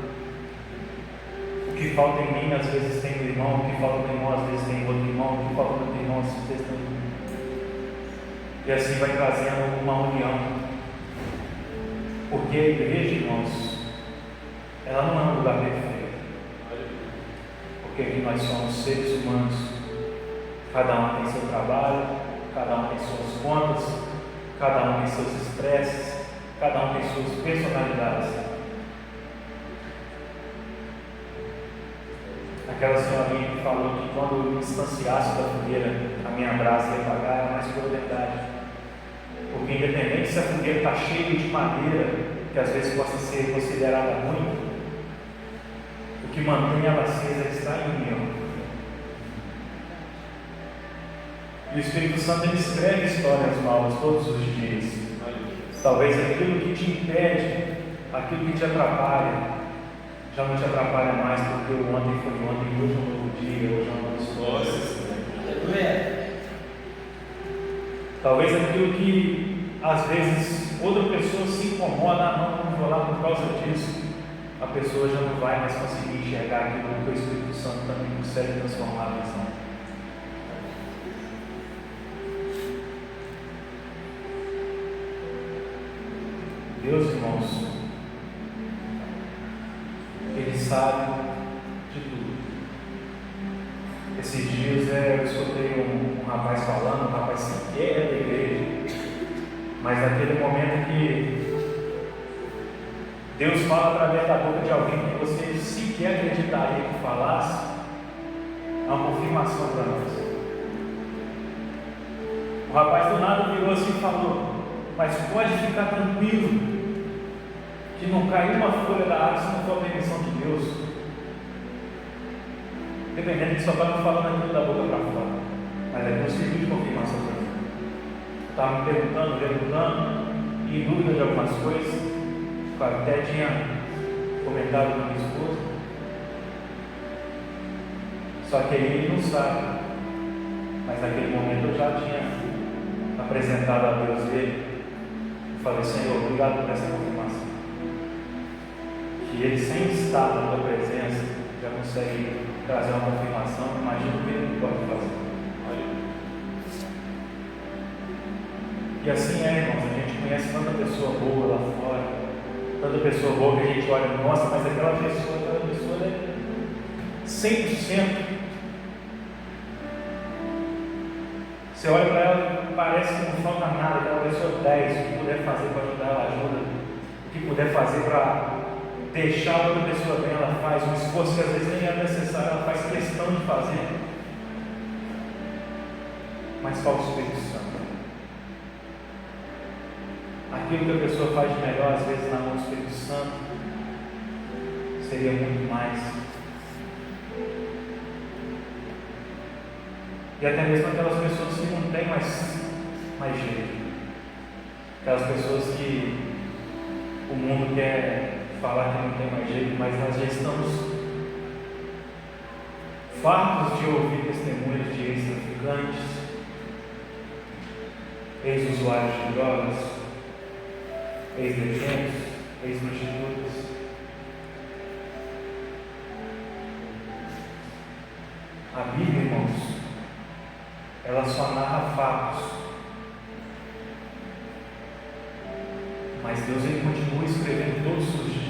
O que falta em mim, às vezes tem no irmão. O que falta no irmão, às vezes tem em outro irmão. O que falta no outro irmão, às vezes tem no irmão. E assim vai trazendo uma união. Porque a igreja, irmãos, ela não é um lugar perfeito. Porque aqui nós somos seres humanos. Cada um tem seu trabalho, cada um tem suas contas, cada um tem seus estresses, cada um tem suas personalidades. Aquela senhorinha que falou que quando eu me distanciasse da fogueira, a minha brasa ia apagar, é mais pela verdade. Porque independente se a fogueira está cheia de madeira, que às vezes possa ser considerada ruim, o que mantém ela acesa está em união. E o Espírito Santo ele escreve histórias novas todos os dias. Talvez aquilo que te impede, aquilo que te atrapalha, já não te atrapalha mais, porque o ontem foi ontem, hoje é um novo dia, hoje é uma nova história. Talvez aquilo que às vezes outra pessoa se incomoda, não vou lá por causa disso, a pessoa já não vai mais conseguir enxergar aquilo que o Espírito Santo também consegue transformar a visão. Deus, irmãos, Ele sabe de tudo. Esses dias eu escutei um rapaz falando, um rapaz sequer da igreja, mas naquele momento que Deus fala através da boca de alguém que você sequer acreditaria que falasse, é uma confirmação para nós. O rapaz do nada virou assim e falou: mas pode ficar tranquilo, que não caiu uma folha da árvore se não for a permissão de Deus. Dependendo, ele só estava falando aquilo da boca para fora, mas ele conseguiu de confirmação para mim. Estava me perguntando, e em dúvida de algumas coisas, eu até tinha comentado com a minha esposa, só que ele não sabe, mas naquele momento eu já tinha apresentado a Deus dele. Eu falei: Senhor, obrigado por essa confirmação. Que ele, sem estar na tua presença, já consegue trazer uma confirmação. Imagina o que ele pode fazer. E assim é, irmãos, a gente conhece tanta pessoa boa lá fora, tanta pessoa boa que a gente olha, nossa, mas aquela pessoa é 100%. Você olha para ela, parece que não falta nada, aquela pessoa 10, o que puder fazer para ajudar, ela ajuda, o que puder fazer para deixar outra pessoa bem, ela faz, um esforço que às vezes nem é necessário, ela faz questão de fazer, mas falta o Espírito Santo. Aquilo que a pessoa faz de melhor, às vezes na mão do Espírito Santo, seria muito mais. E até mesmo aquelas pessoas que não têm mais jeito, aquelas pessoas que o mundo quer falar que não tem mais jeito, mas nós já estamos fartos de ouvir testemunhos de ex-traficantes, ex-usuários de drogas, ex-detentos, ex-prostitutas. A Bíblia, irmãos, ela só narra fatos, mas Deus ele continua escrevendo todos os dias.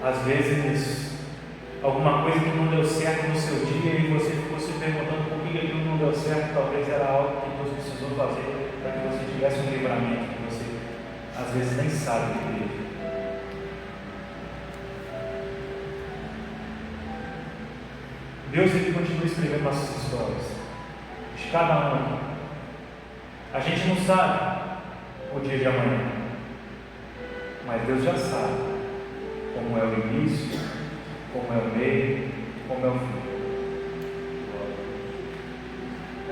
Às vezes, alguma coisa que não deu certo no seu dia e você ficou se perguntando por que aquilo não deu certo, talvez era algo que Deus precisou fazer para que você tivesse um livramento que você às vezes nem sabe o que teve. Deus ele continua escrevendo nossas histórias, de cada um. A gente não sabe o dia de amanhã, mas Deus já sabe como é o início, como é o meio, como é o fim.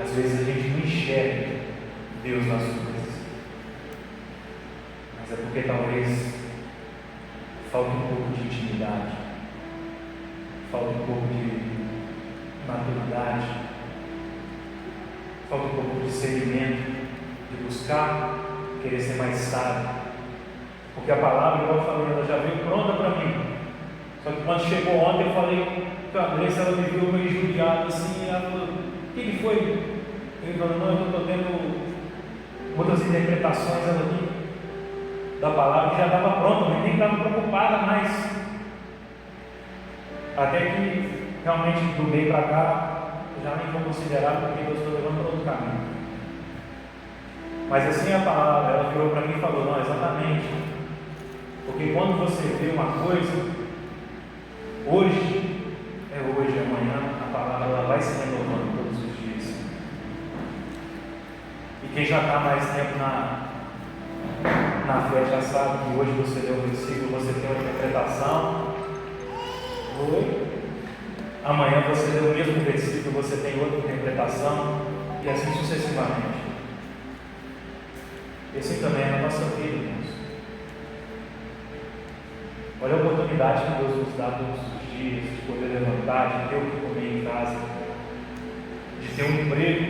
Às vezes a gente não enxerga Deus nas coisas, mas é porque talvez falta um pouco de intimidade, falta um pouco de maturidade, falta um pouco de discernimento, de buscar, querer ser mais sábio, Porque a palavra, igual eu falei, ela já veio pronta para mim. Só que quando chegou ontem, eu falei com a Andressa, ela me viu meio judiada assim, ela falou: o que foi? Ele falou: não, eu estou tendo outras interpretações aqui da palavra, que já estava pronta, mas nem estava preocupada mais. Até que realmente do meio para cá, eu já nem vou considerar, porque Deus está levando para outro caminho. Mas assim a palavra, ela virou para mim e falou: não, exatamente. Porque quando você vê uma coisa, hoje, amanhã, a palavra ela vai se renovando todos os dias. E quem já está mais tempo na fé já sabe que hoje você lê o versículo, você tem uma interpretação. Amanhã você lê o mesmo versículo, você tem outra interpretação, e assim sucessivamente. E assim também é na nossa vida, irmãos. Olha a oportunidade que Deus nos dá todos os dias de poder levantar, de ter o que comer em casa, de ter um emprego,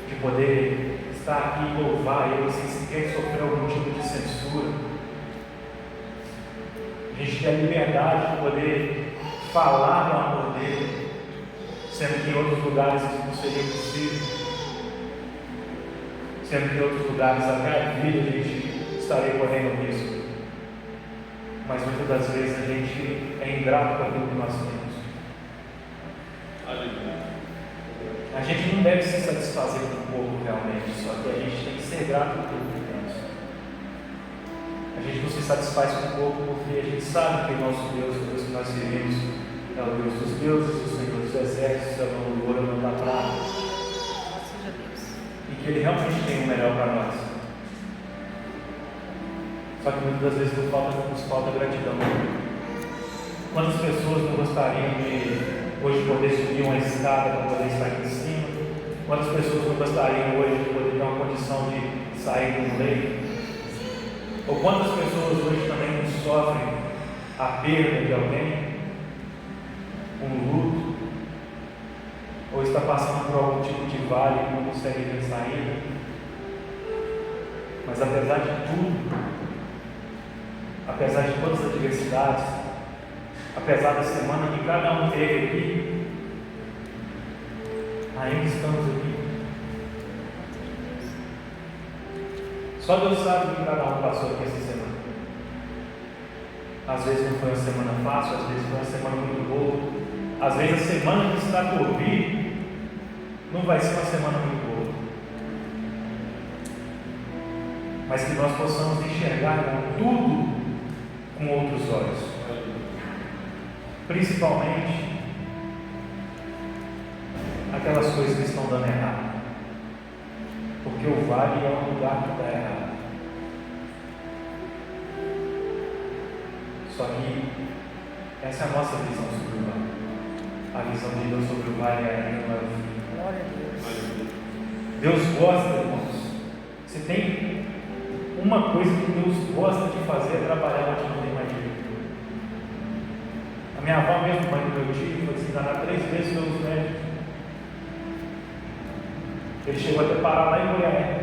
de poder estar aqui e louvar Ele sem sequer sofrer algum tipo de censura. A gente tem a liberdade de poder falar do amor dele, sendo que em outros lugares isso não seria possível. Sendo que em outros lugares até a vida a gente estaria correndo risco. Mas muitas das vezes a gente é ingrato com aquilo que nós temos. A gente não deve se satisfazer com pouco realmente, só que a gente tem que ser grato por tudo que temos. A gente não se satisfaz com pouco porque a gente sabe que o nosso Deus, o Deus que nós servimos, é o Deus dos deuses, o Senhor dos exércitos, é o louvor, é o da prata. E que Ele realmente tem o melhor para nós. Só que muitas das vezes nos falta gratidão. Quantas pessoas não gostariam de hoje poder subir uma escada para poder estar aqui em cima? Quantas pessoas não gostariam hoje de poder ter uma condição de sair do leito? Ou quantas pessoas hoje também não sofrem a perda de alguém, um luto, ou está passando por algum tipo de vale e não consegue ver saída? Mas apesar de tudo, apesar de todas as adversidades, apesar da semana que cada um teve aqui, ainda estamos aqui. Só Deus sabe o que cada um passou aqui essa semana. Às vezes não foi uma semana fácil, às vezes foi uma semana muito boa, às vezes a semana que está por vir não vai ser uma semana muito boa. Mas que nós possamos enxergar tudo com outros olhos, principalmente aquelas coisas que estão dando errado, porque o vale é um lugar que dá errado. Só que essa é a nossa visão sobre o vale. A visão de Deus sobre o vale ainda não é o fim. Glória a Deus. Deus gosta, irmãos. Se tem uma coisa que Deus gosta de fazer é trabalhar onde não tem mais jeito. A minha avó mesmo, mãe do meu tio, foi desencarnada 3 vezes pelos médicos. Ele chegou até parar lá em Goiânia.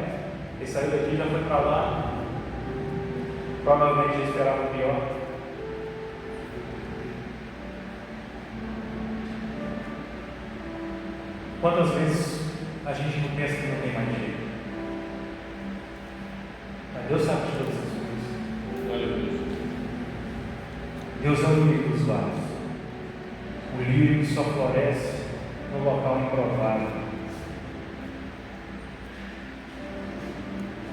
Ele saiu daqui, já foi para lá. Provavelmente ele esperava o pior. Quantas vezes a gente não pensa que não tem mais jeito? Mas Deus sabe de todas as coisas. Deus é o lírio dos vales. O lírio que só floresce no local improvável.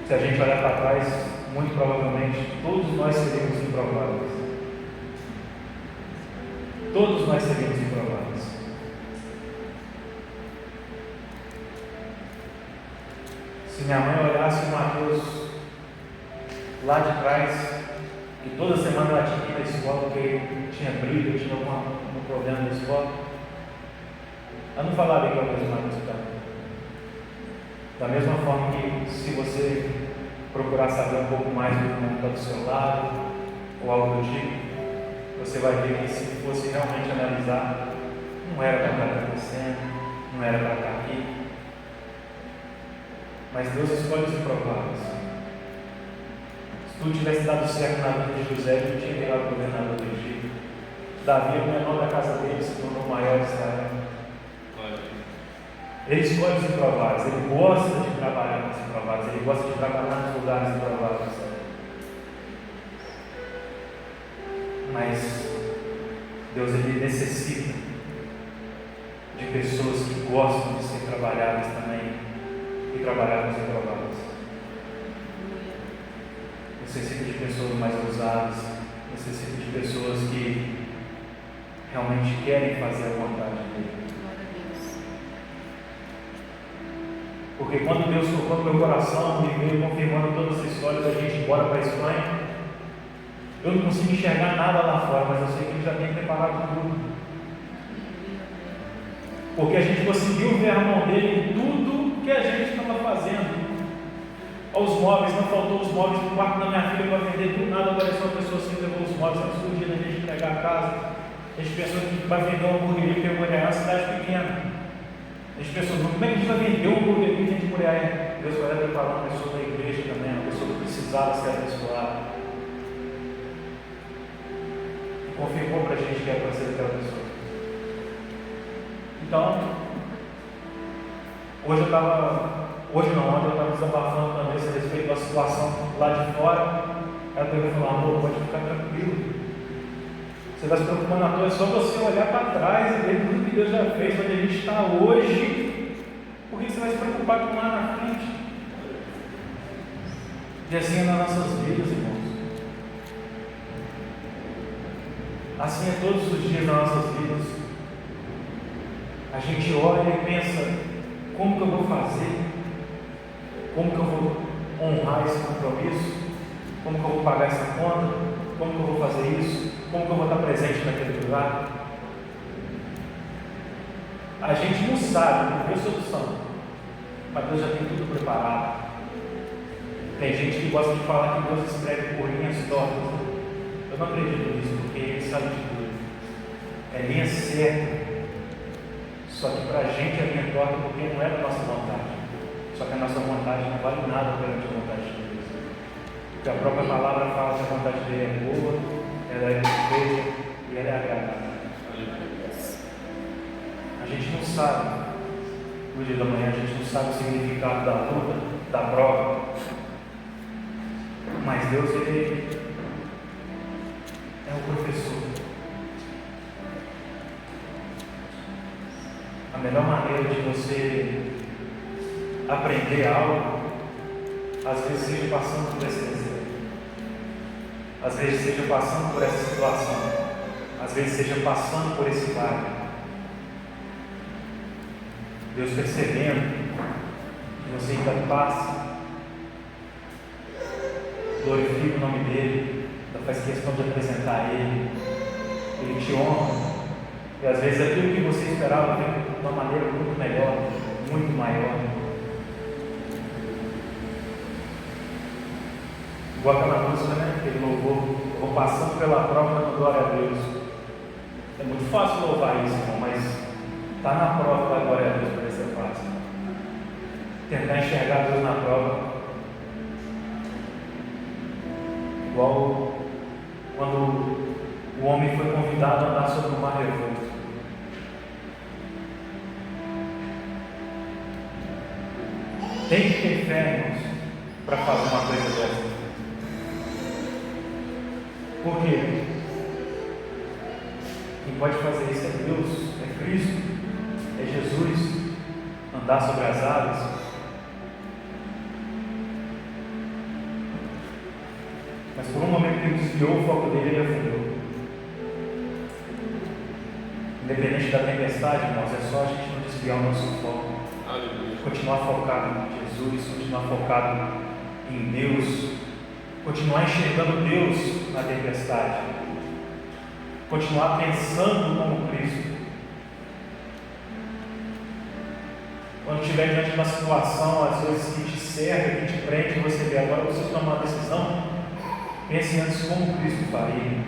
Se a gente olhar para trás, muito provavelmente todos nós seremos improváveis. Todos nós seremos improváveis. Se minha mãe olhasse o Mateus lá de trás, e toda semana ela tinha que ir na escola porque tinha briga, tinha algum problema na escola, ela não falaria que é o mesmo Mateus está. Da mesma forma que se você procurar saber um pouco mais do que está do seu lado, ou algo do tipo, você vai ver que se fosse realmente analisar, não era para estar acontecendo, não era para estar aqui. Mas Deus escolhe os improváveis. Se tudo tivesse dado certo na vida de José, ele não tinha virado governador do Egito. Davi, o menor da casa dele, se tornou o maior de Israel. Ele escolhe os improváveis, ele gosta de trabalhar nos improváveis, ele gosta de trabalhar nos lugares improváveis. Mas Deus, ele necessita de pessoas que gostam de ser trabalhadas também e trabalhar nos improváveis. Necessita de pessoas mais ousadas, necessita de pessoas que realmente querem fazer a vontade dele. Porque quando Deus tocou no meu coração e veio confirmando toda essa história da gente ir embora para a Espanha, eu não consigo enxergar nada lá fora, mas eu sei que Ele já tem preparado tudo. Porque a gente conseguiu ver a mão dele em tudo que a gente estava fazendo. Aos móveis, não faltou os móveis no quarto da minha filha para vender, do nada apareceu uma pessoa assim, levou os móveis, antes do dia da gente entregar a casa. A gente pensou que vai vender uma hamburgueria, porque Moriaé é uma cidade pequena. A gente pensou, como é que a gente vai vender um hamburgueria dentro de Moriaé? Deus vai preparar uma pessoa da igreja também, uma pessoa que precisava ser abençoada. Confirmou para a gente que era para ser aquela pessoa. Então, ontem eu estava desabafando com a Andressa a respeito da situação lá de fora. Ela pegou e falou: amor, pode ficar tranquilo. Você vai se preocupando à toa, é só você olhar para trás e ver tudo que Deus já fez, onde a gente está hoje. Por que você vai se preocupar com lá na frente? E assim é nas nossas vidas, irmãos. Assim é todos os dias das nossas vidas. A gente olha e pensa: como que eu vou fazer? Como que eu vou honrar esse compromisso? Como que eu vou pagar essa conta? Como que eu vou fazer isso? Como que eu vou estar presente naquele lugar? A gente não sabe, não vê solução, mas Deus já tem tudo preparado. Tem gente que gosta de falar que Deus escreve por linhas tortas. Eu não acredito nisso, porque Ele sabe de tudo. É linha certa. Só que para a gente é linha torta porque não é da nossa vontade. Só que a nossa vontade não vale nada perante a vontade de Deus. Porque a própria palavra fala que a vontade dele é boa, ela é perfeita e ela é agradável. A gente não sabe, no dia da manhã, a gente não sabe o significado da luta, da prova. Mas Deus, Ele é o professor. A melhor maneira de você aprender algo, às vezes seja passando por esse deserto, às vezes seja passando por essa situação, às vezes seja passando por esse vale. Deus percebendo que você ainda passa, glorifica o nome dEle, ainda faz questão de apresentar Ele, Ele te honra. E às vezes aquilo que você esperava vem de uma maneira muito melhor, muito maior. Igual aquela música, né? Aquele louvor, eu vou passando pela prova dando glória a Deus. É muito fácil louvar isso, irmão, mas está na prova da glória a Deus, para ser fácil. Tentar enxergar Deus na prova. Igual quando o homem foi convidado a andar sobre o mar revolto. Tem que ter fé, irmãos, para fazer uma coisa dessa. Por quê? Quem pode fazer isso é Deus, é Cristo, é Jesus. Andar sobre as águas. Mas por um momento que ele desviou o foco dele, ele afundou. Independente da tempestade, irmãos, é só a gente não desviar o nosso foco. Continuar focado em Jesus, continuar focado em Deus, continuar enxergando Deus na tempestade, continuar pensando como Cristo. Quando estiver diante de uma situação, às vezes que te cerca, que te prende, você vê agora, você tomar uma decisão, pense antes como Cristo faria.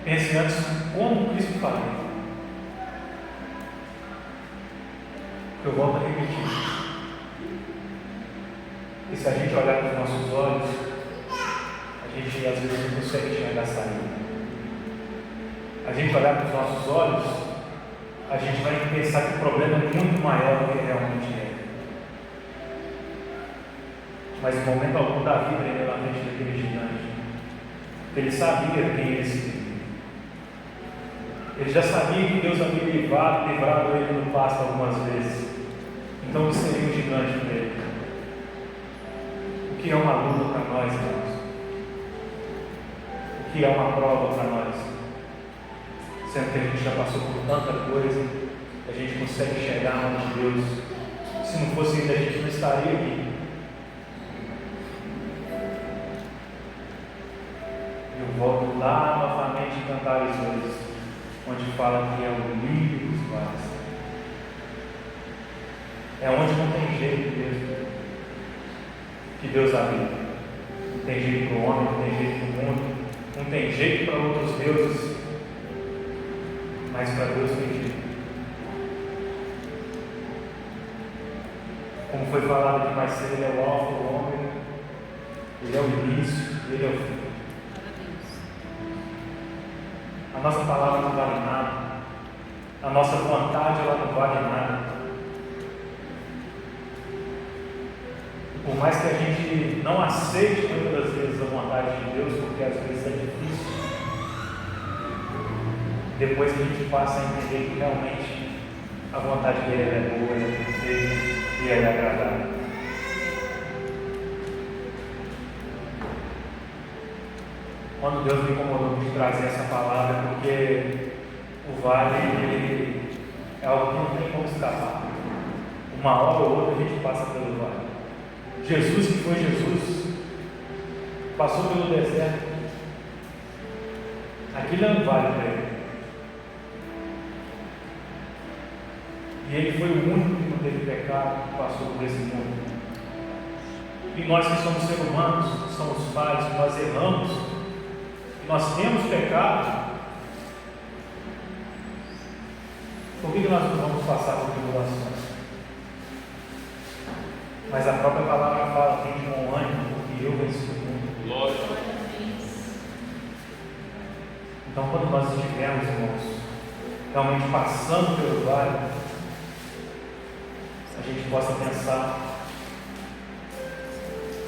Pense antes como Cristo faria. Eu volto a repetir. E se a gente olhar com os nossos olhos, a gente às vezes não consegue enxergar a saída. A gente olhar com os nossos olhos, a gente vai pensar que o problema é muito maior do que realmente é. Mas em momento algum Davi prendeu na frente daquele gigante. Ele sabia quem ele seria. Ele já sabia que Deus havia livrado ele no pasto algumas vezes. Então o que seria um gigante para ele? O que é uma luta para nós, irmãos? O que é uma prova para nós? Sendo que a gente já passou por tanta coisa, a gente consegue chegar a mão de Deus. Se não fosse ainda, a gente não estaria aqui. Eu volto lá novamente em Cantares 2, onde fala que é o lírio dos vales. É onde não tem jeito mesmo que Deus habita. Não tem jeito para o homem, não tem jeito para o mundo, não tem jeito para outros deuses, mas para Deus tem jeito. Como foi falado aqui mais cedo, Ele é o alfa, o ômega, Ele é o início, Ele é o fim. A nossa palavra não vale nada, a nossa vontade ela não vale nada. Por mais que a gente não aceite muitas das vezes a vontade de Deus, porque às vezes é difícil, depois que a gente passa a entender que realmente a vontade dele é boa, ela é perfeita e ela é agradável. Quando Deus me incomodou de trazer essa palavra, porque o vale é algo que não tem como escapar. Uma hora ou outra a gente passa pelo vale. Jesus, que foi Jesus, passou pelo deserto. Aquilo é um vale para ele. E ele foi o único que não teve pecado, que passou por esse mundo. E nós que somos seres humanos, somos falhos, nós erramos, nós temos pecado. Por que nós não vamos passar por tribulações? Mas a própria palavra fala: tem de bom ânimo, porque eu venci o mundo. Glória. Então, quando nós estivermos, irmãos, realmente passando pelo vale, a gente possa pensar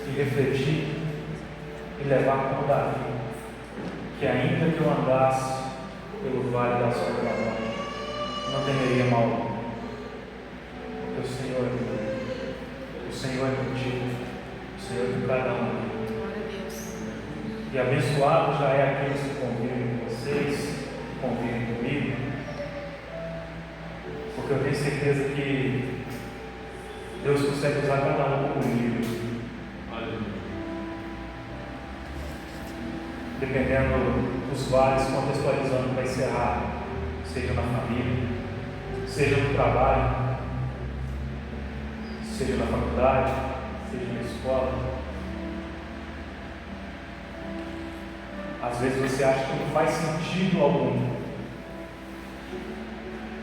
e refletir e levar como Davi, que ainda que eu andasse pelo vale da sombra da morte, não temeria mal algum, porque o Senhor é comigo. O Senhor é contigo, o Senhor é com cada um. E abençoado já é aqueles que convivem com vocês, que convivem comigo, porque eu tenho certeza que Deus consegue usar cada um como livro. Dependendo dos vales, contextualizando para encerrar, seja na família, seja no trabalho, seja na faculdade, seja na escola. Às vezes você acha que não faz sentido algum.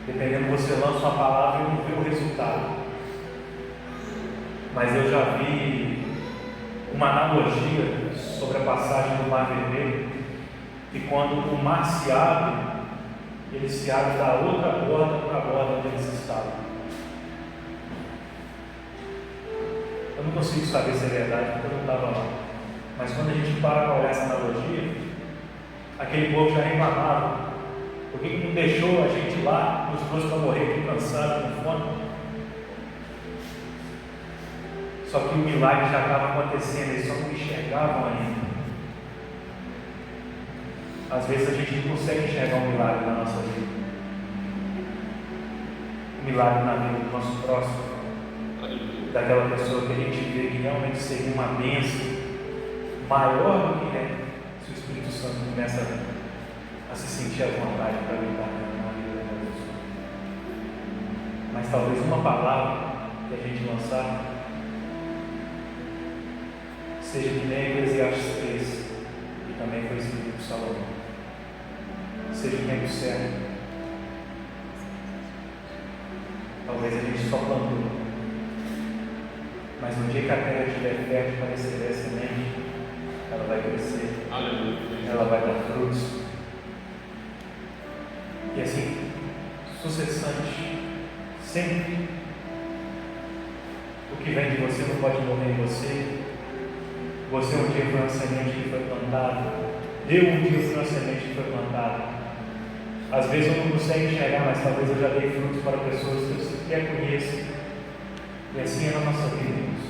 Dependendo, você lança uma palavra e não vê o resultado. Mas eu já vi uma analogia sobre a passagem do Mar Vermelho, que quando o mar se abre, ele se abre da outra borda para a borda onde eles estavam. Eu não consigo saber se é verdade, porque eu não estava lá. Mas quando a gente para olhar essa analogia, aquele povo já reclamava: por que não deixou a gente lá, nos trouxe para morrer aqui cansado, com fome? Só que o milagre já estava acontecendo, eles só não enxergavam ainda. Às vezes a gente não consegue enxergar um milagre na nossa vida. Um milagre na vida do nosso próximo, daquela pessoa que a gente vê que realmente seria uma bênção maior do que é, se o Espírito Santo começa a se sentir à vontade para lidar na vida da pessoa. Mas talvez uma palavra que a gente lançar seja que nem Eclesiastes 3, que também foi escrito por Salomão. Seja o tempo certo. Talvez a gente só plantou, Mas no dia que a terra estiver fértil para receber a semente, ela vai crescer. Aleluia. Ela vai dar frutos. E assim, sucessante, sempre. O que vem de você não pode morrer em você. Você um dia foi uma semente que foi plantada. Eu um dia fui uma semente que foi plantada. Às vezes eu não consigo enxergar, mas talvez eu já dei frutos para pessoas que eu sequer conheço. E assim é na nossa vida, irmãos.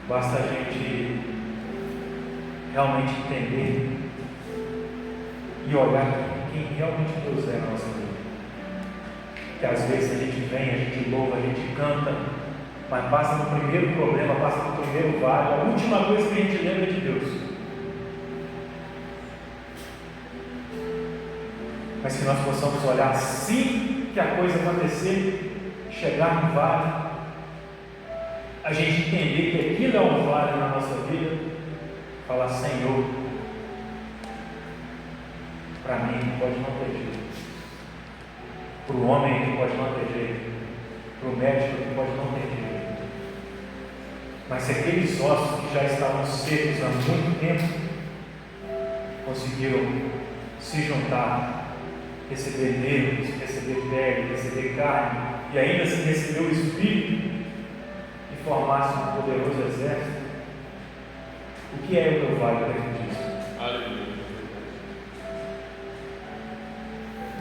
Basta a gente realmente entender e olhar quem realmente Deus é na nossa vida. Que às vezes a gente vem, a gente louva, a gente canta, mas passa no primeiro problema, passa no primeiro vale, a última coisa que a gente lembra é de Deus. Mas que nós possamos olhar assim que a coisa acontecer, chegar no vale, a gente entender que aquilo é um vale na nossa vida, falar: Senhor, para mim pode não ter jeito, para o homem que pode não ter jeito, para o médico que pode não ter jeito, mas se aqueles ossos que já estavam secos há muito tempo conseguiram se juntar, receber nervos, receber pele, receber carne, e ainda assim receber o Espírito e formasse um poderoso exército, o que é o teu vale perto disso? Aleluia.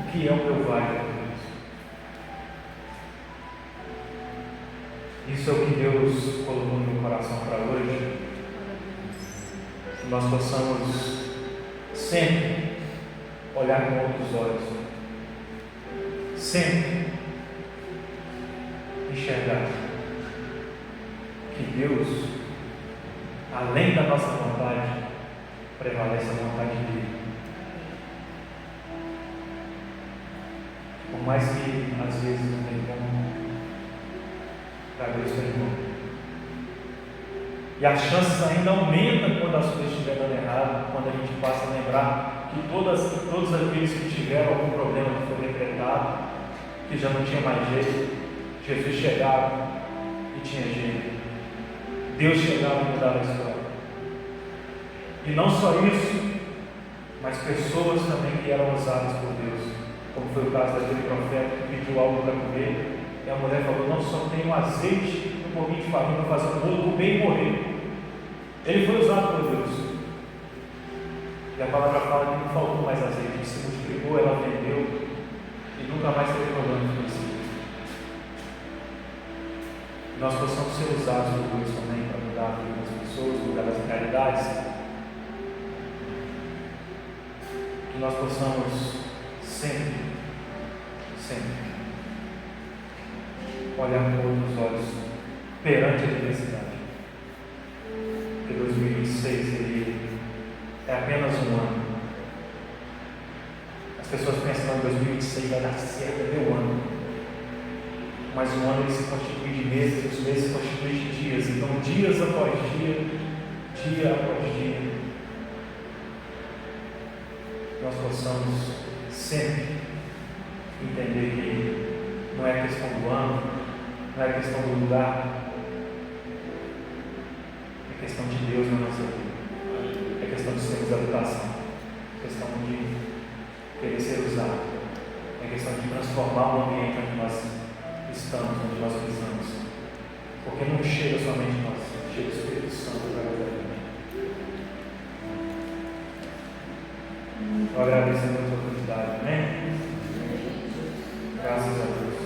O que é o teu vale perto disso? Isso é o que Deus colocou no meu coração para hoje, que nós possamos sempre olhar com outros olhos, sempre enxergar que Deus, além da nossa vontade, prevalece a vontade dele. Por mais que às vezes não tenha como, para Deus tem como. E as chances ainda aumentam quando as coisas estiverem dando errado, quando a gente passa a lembrar que todos aqueles que tiveram algum problema que foi decretado, que já não tinha mais jeito, Jesus chegava e tinha jeito. Deus chegava e mudava a história. E não só isso, mas pessoas também que eram usadas por Deus, como foi o caso daquele profeta que pediu algo para comer, e a mulher falou: não, só tenho azeite e um pouquinho de farinha para fazer um bolo, comer e morrer. Ele foi usado por Deus. E a palavra fala que não faltou mais azeite, se multiplicou, ela vendeu e nunca mais teve problema financeiro. Nós possamos ser usados por Deus também para mudar a vida das pessoas, mudar as realidades. Que nós possamos sempre olhar com outros olhos perante a diversidade. Porque 2026 ele é apenas um ano. As pessoas pensam que 2026 vai dar certo, é meu ano. Mas um ano ele se constitui de meses, e os meses se constituem de dias. Então, dias após dia, dia após dia, nós possamos sempre entender que não é questão do ano, não é questão do lugar, é questão de Deus na nossa vida, é questão de sermos habitação, é questão de querer ser usado, é questão de transformar o ambiente onde nós estamos, onde nós pisamos, porque não chega somente nós, chega o Espírito Santo através da gente. Eu agradeço a Deus a oportunidade, amém? Graças a Deus.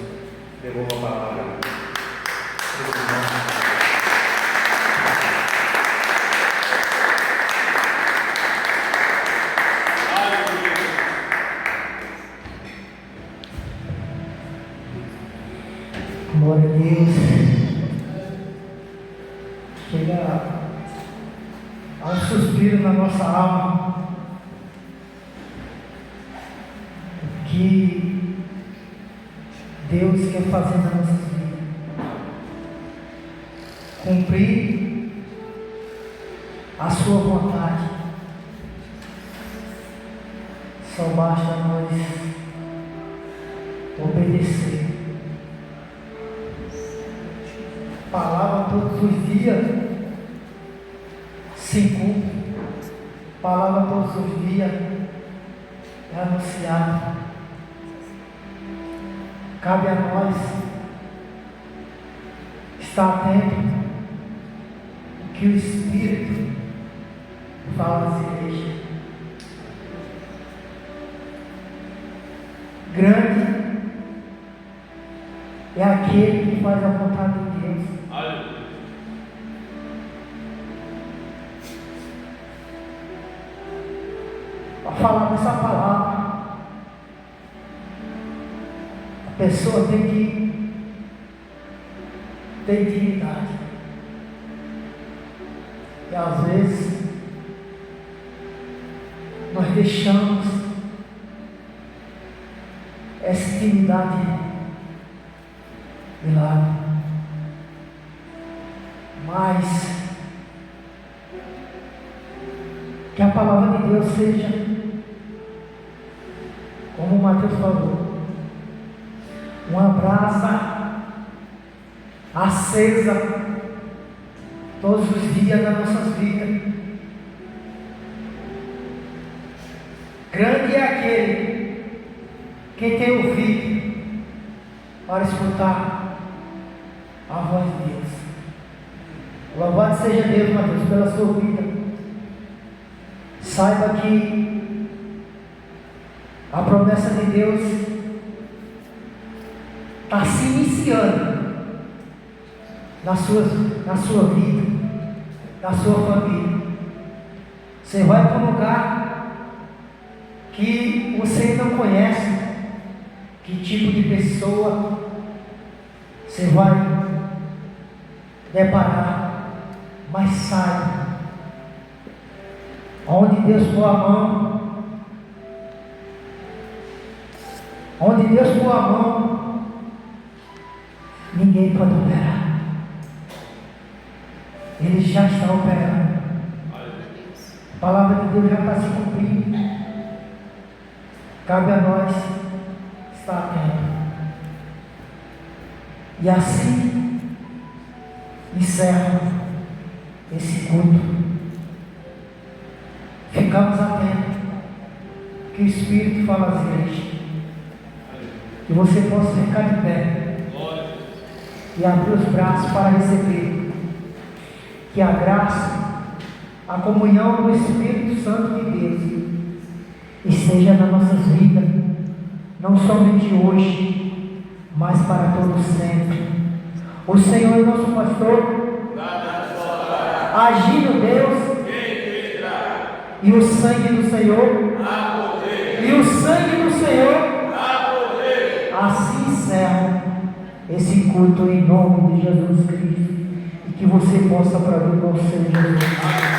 Devolvo a palavra. Glória a Deus. Chega a um suspiro na nossa alma, que Deus quer fazer nas nossas vidas. Cumprir a sua vontade. Só basta nós obedecer. Palavra todos os dias. dias se cumpre. A palavra todos os dias é anunciada. Cabe a nós estar atento ao que o Espírito fala às igrejas. Grande é aquele que faz a vontade de Deus. Aleluia. Para falar dessa palavra, a pessoa tem que ter dignidade. E às vezes nós deixamos essa intimidade de lado. Mas que a palavra de Deus seja, como o Mateus falou, uma brasa acesa todos os dias das nossas vidas. Grande é aquele que tem ouvido para escutar a voz de Deus. Louvado seja Deus, Mateus, pela sua vida. Saiba que a promessa de Deus está se iniciando na sua vida, na sua família. Você vai para um lugar que você não conhece, que tipo de pessoa você vai deparar, mas saiba, onde Deus pôr a mão, onde Deus pôr a mão, ninguém pode operar. Ele já está operando. A palavra de Deus já está se cumprindo. Cabe a nós estar atento. E assim encerra esse culto. Ficamos atentos que o Espírito fala às igrejas. Que você possa ficar de pé e abrir os braços para receber. Que a graça, a comunhão do Espírito Santo de Deus esteja nas nossas vidas, não somente hoje, mas para todos sempre. O Senhor é nosso pastor, agindo Deus, e o sangue do Senhor, e o sangue do Senhor, assim encerra esse culto em nome de Jesus Cristo, e que você possa para o Senhor Jesus.